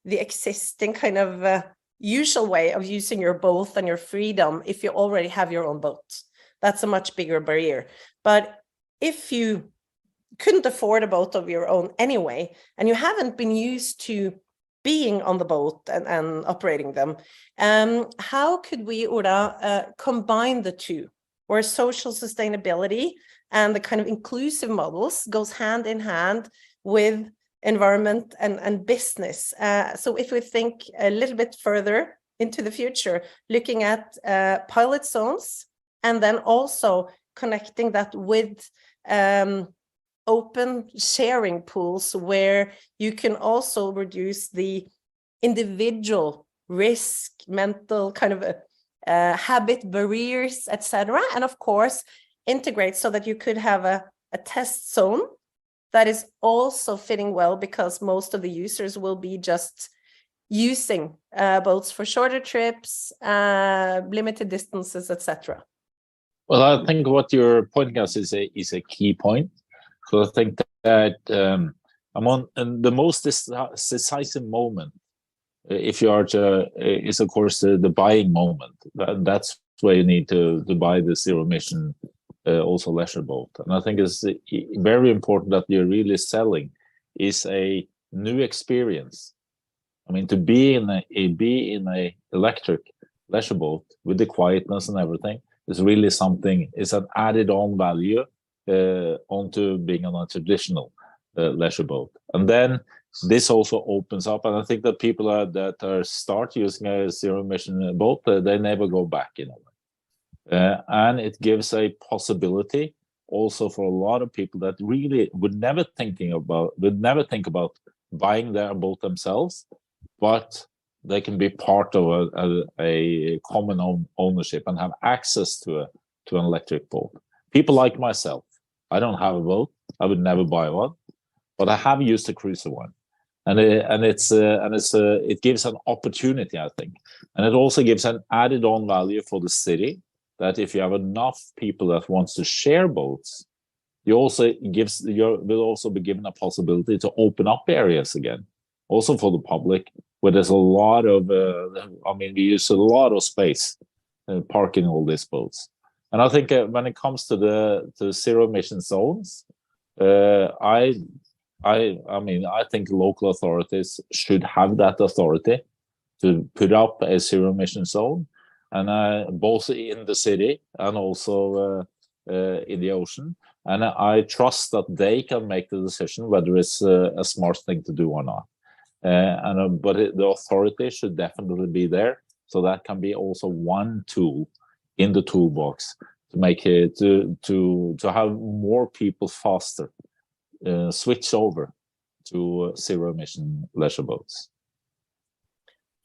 the existing kind of usual way of using your boat and your freedom if you already have your own boat. That's a much bigger barrier. But if you couldn't afford a boat of your own anyway, and you haven't been used to being on the boat and operating them, how could we, Ola, combine the two, where social sustainability and the kind of inclusive models goes hand in hand with environment and business? So if we think a little bit further into the future, looking at pilot zones, and then also connecting that with open sharing pools where you can also reduce the individual risk, mental kind of habit barriers, etc. And of course, integrate so that you could have a test zone that is also fitting well, because most of the users will be just using boats for shorter trips, limited distances, etc. Well, I think what you're pointing out is a key point. So I think that I'm on the most decisive moment, if you are to, is of course the buying moment. That's where you need to buy the zero emission also leisure boat. And I think it's very important that you're really selling is a new experience. I mean, to be in a electric leisure boat with the quietness and everything is really something. It's an added on value onto being on a traditional leisure boat. And then this also opens up, and I think that people that start using a zero emission boat, they never go back in a way. And it gives a possibility also for a lot of people that really would never think about buying their boat themselves, but they can be part of a common ownership and have access to an electric boat. People like myself, I don't have a boat. I would never buy one, but I have used a cruiser one, and it gives an opportunity, I think, and it also gives an added on value for the city that if you have enough people that wants to share boats, you will also be given a possibility to open up areas again, also for the public, where there's a lot of, we use a lot of space parking all these boats. And I think when it comes to the zero emission zones, I think local authorities should have that authority to put up a zero emission zone, and both in the city and also in the ocean. And I trust that they can make the decision whether it's a smart thing to do or not. But the authority should definitely be there, so that can be also one tool in the toolbox to make it to have more people faster switch over to zero emission leisure boats.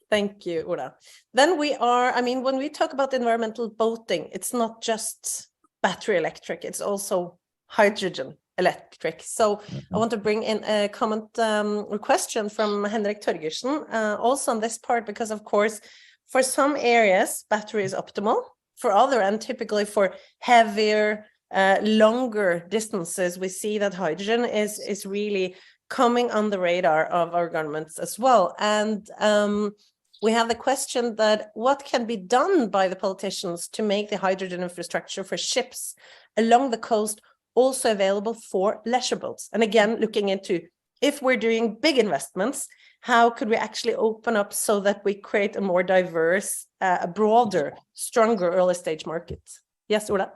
Thank you, Ola. Then when we talk about environmental boating, it's not just battery electric, it's also hydrogen electric. So I want to bring in a comment or question from Henrik Torgersen also on this part, because of course, for some areas, battery is optimal. For other, and typically for heavier, longer distances, we see that hydrogen is really coming on the radar of our governments as well. And we have the question that what can be done by the politicians to make the hydrogen infrastructure for ships along the coast also available for leisure boats? And again, looking into, if we're doing big investments, how could we actually open up so that we create a more diverse, a broader, stronger early stage market? Yes, Ola?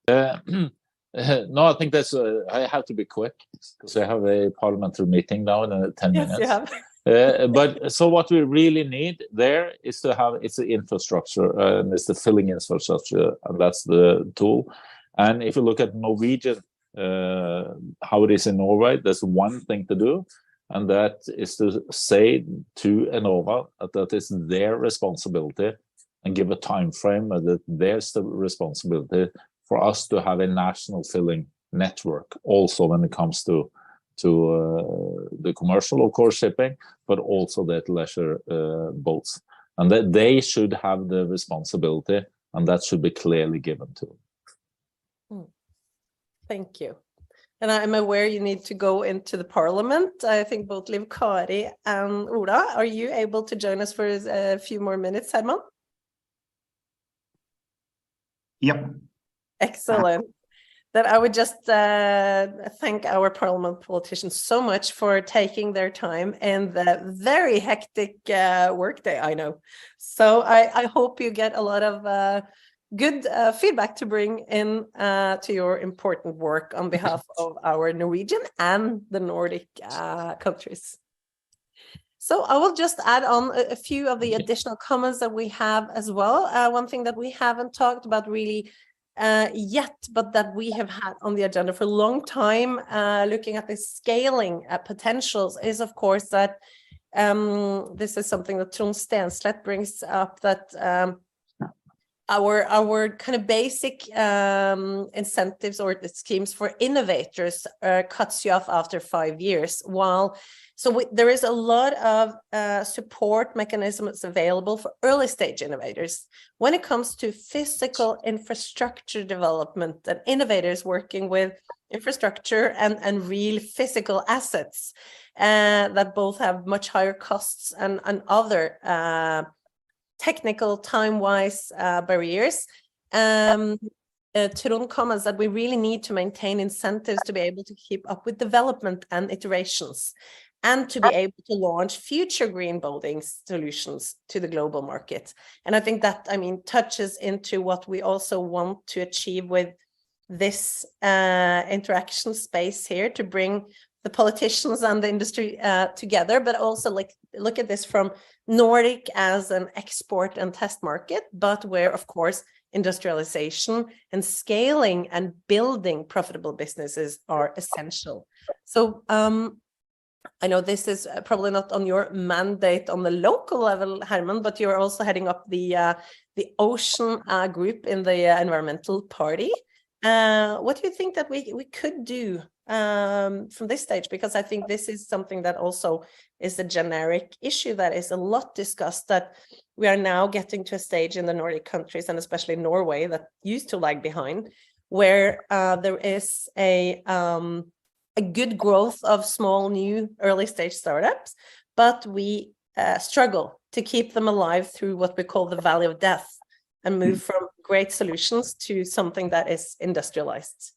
No, I think that's, I have to be quick because I have a parliamentary meeting now in 10 minutes. You have. But so what we really need there is to have, it's the infrastructure and it's the filling infrastructure, and that's the tool. And if you look at Norwegian, how it is in Norway, there's one thing to do, and that is to say to Enova that it's their responsibility and give a time frame that there's the responsibility for us to have a national filling network also when it comes to the commercial, of course, shipping, but also the leisure boats. And that they should have the responsibility, and that should be clearly given to them. Thank you. And I'm aware you need to go into the parliament. I think both Liv Kari and Ola, are you able to join us for a few more minutes, Herman? Yep. Excellent. Then I would just thank our parliament politicians so much for taking their time in the very hectic workday, I know. So I hope you get a lot of good feedback to bring in to your important work on behalf of our Norwegian and the Nordic countries. So I will just add on a few of the additional comments that we have as well. One thing that we haven't talked about really yet, but that we have had on the agenda for a long time, looking at the scaling potentials, is of course that this is something that Trond Stenslet brings up, that our kind of basic incentives or the schemes for innovators cuts you off after 5 years, while there is a lot of support mechanisms available for early stage innovators when it comes to physical infrastructure development and innovators working with infrastructure and real physical assets that both have much higher costs and other technical time-wise barriers. Trond comments that we really need to maintain incentives to be able to keep up with development and iterations, and to be able to launch future green boating solutions to the global market. And I think that, touches into what we also want to achieve with this interaction space here, to bring the politicians and the industry together, but also look at this from Nordic as an export and test market, but where, of course, industrialization and scaling and building profitable businesses are essential. So I know this is probably not on your mandate on the local level, Herman, but you're also heading up the ocean group in the Environmental Party. What do you think that we could do from this stage, because I think this is something that also is a generic issue that is a lot discussed, that we are now getting to a stage in the Nordic countries, and especially Norway, that used to lag behind, where there is a good growth of small, new, early stage startups, but we struggle to keep them alive through what we call the valley of death, and move from great solutions to something that is industrialized.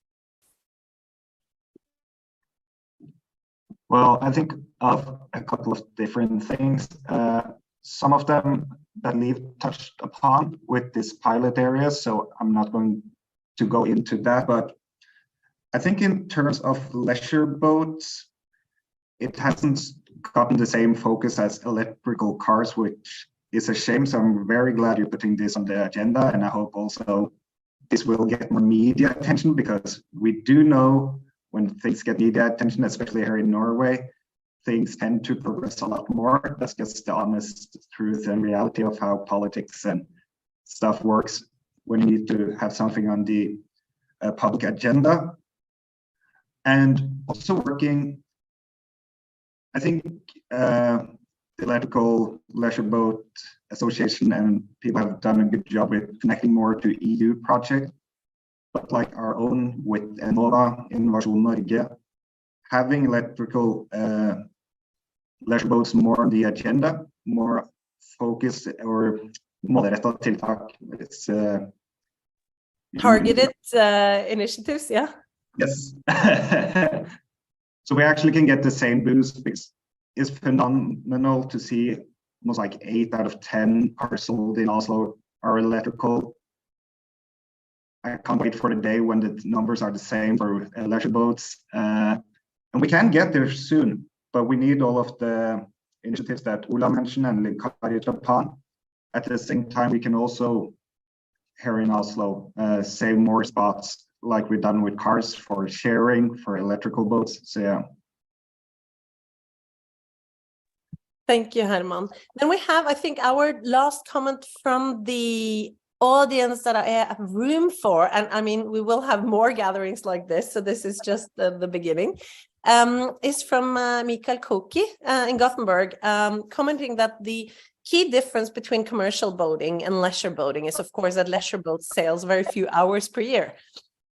Well, I think of a couple of different things. Some of them that Liv touched upon with this pilot area, so I'm not going to go into that, but I think in terms of leisure boats, it hasn't gotten the same focus as electrical cars, which is a shame. So I'm very glad you're putting this on the agenda, and I hope also this will get more media attention, because we do know when things get media attention, especially here in Norway, things tend to progress a lot more. That's just the honest truth and reality of how politics and stuff works when you need to have something on the public agenda. And also working, I think the Electrical Leisure Boat Association and people have done a good job with connecting more to EU projects, but like our own with Enova, Innovation Norge, having electrical leisure boats more on the agenda, more focused or målrettet tiltak. It's targeted initiatives, yeah. Yes. So we actually can get the same boost, because it's phenomenal to see almost like 8 out of 10 cars sold in Oslo are electrical. I can't wait for the day when the numbers are the same for leisure boats. And we can get there soon, but we need all of the initiatives that Ola mentioned and Liv Kari touched upon. At the same time, we can also, here in Oslo, save more spots like we've done with cars for sharing, for electrical boats. So yeah. Thank you, Herman. Then we have, I think, our last comment from the audience that I have room for. And I mean, we will have more gatherings like this, so this is just the beginning. Is from Mikael Koucky in Gothenburg, commenting that the key difference between commercial boating and leisure boating is, of course, that leisure boats sails very few hours per year.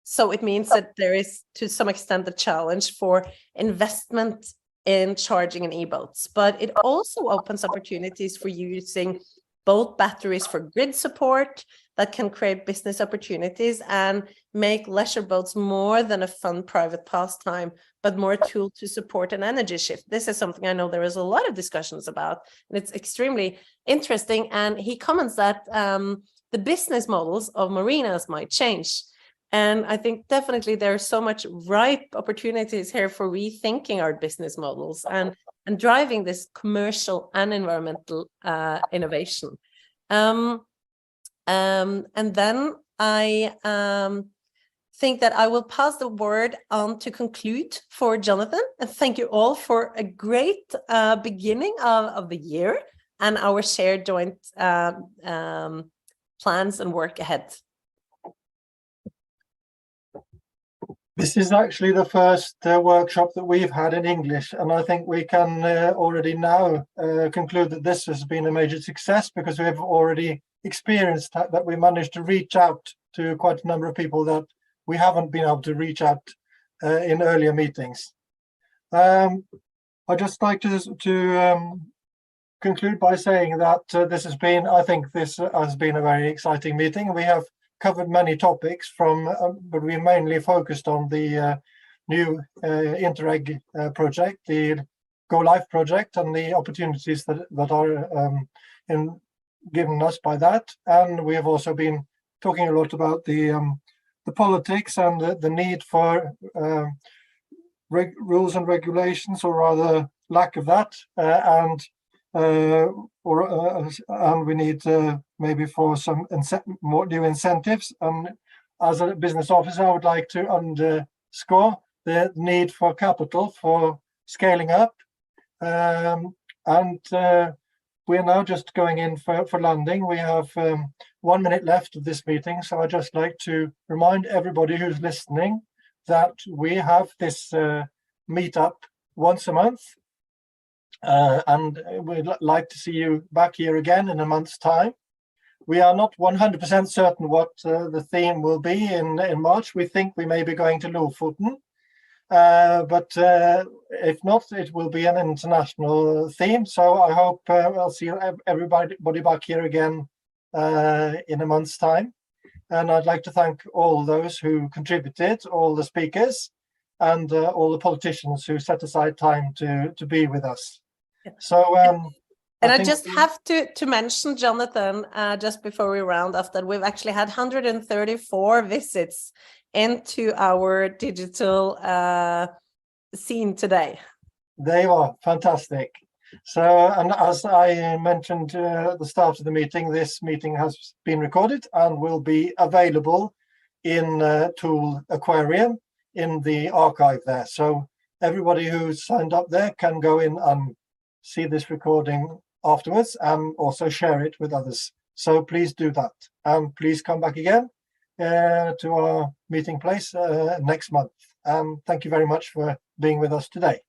So it means that there is, to some extent, a challenge for investment in charging and e-boats, but it also opens opportunities for using boat batteries for grid support that can create business opportunities and make leisure boats more than a fun private pastime, but more a tool to support an energy shift. This is something I know there is a lot of discussions about, and it's extremely interesting. And he comments that the business models of marinas might change. And I think definitely there are so much ripe opportunities here for rethinking our business models and driving this commercial and environmental innovation. And then I think that I will pass the word on to conclude for Jonathan. And thank you all for a great beginning of the year and our shared joint plans and work ahead. This is actually the first workshop that we've had in English, and I think we can already now conclude that this has been a major success, because we have already experienced that we managed to reach out to quite a number of people that we haven't been able to reach out in earlier meetings. I'd just like to conclude by saying that I think this has been a very exciting meeting. We have covered many topics but we mainly focused on the new Interreg project, the Go Life project, and the opportunities that are given us by that. And we have also been talking a lot about the politics and the need for rules and regulations, or rather lack of that, and we need maybe for some more new incentives. And as a business officer, I would like to underscore the need for capital for scaling up. We are now just going in for landing. We have 1 minute left of this meeting, so I'd just like to remind everybody who's listening that we have this meetup once a month, and we'd like to see you back here again in a month's time. We are not 100% certain what the theme will be in March. We think we may be going to Lofoten, but if not, it will be an international theme. So I hope I'll see everybody back here again in a month's time. And I'd like to thank all those who contributed, all the speakers, and all the politicians who set aside time to be with us. So, and I just have to mention, Jonathan, just before we round off, that we've actually had 134 visits into our digital scene today. They are fantastic. So, and as I mentioned at the start of the meeting, this meeting has been recorded and will be available in Tool Aquarium in the archive there. So everybody who's signed up there can go in and see this recording afterwards and also share it with others. So please do that. And please come back again to our meeting place next month. Thank you very much for being with us today.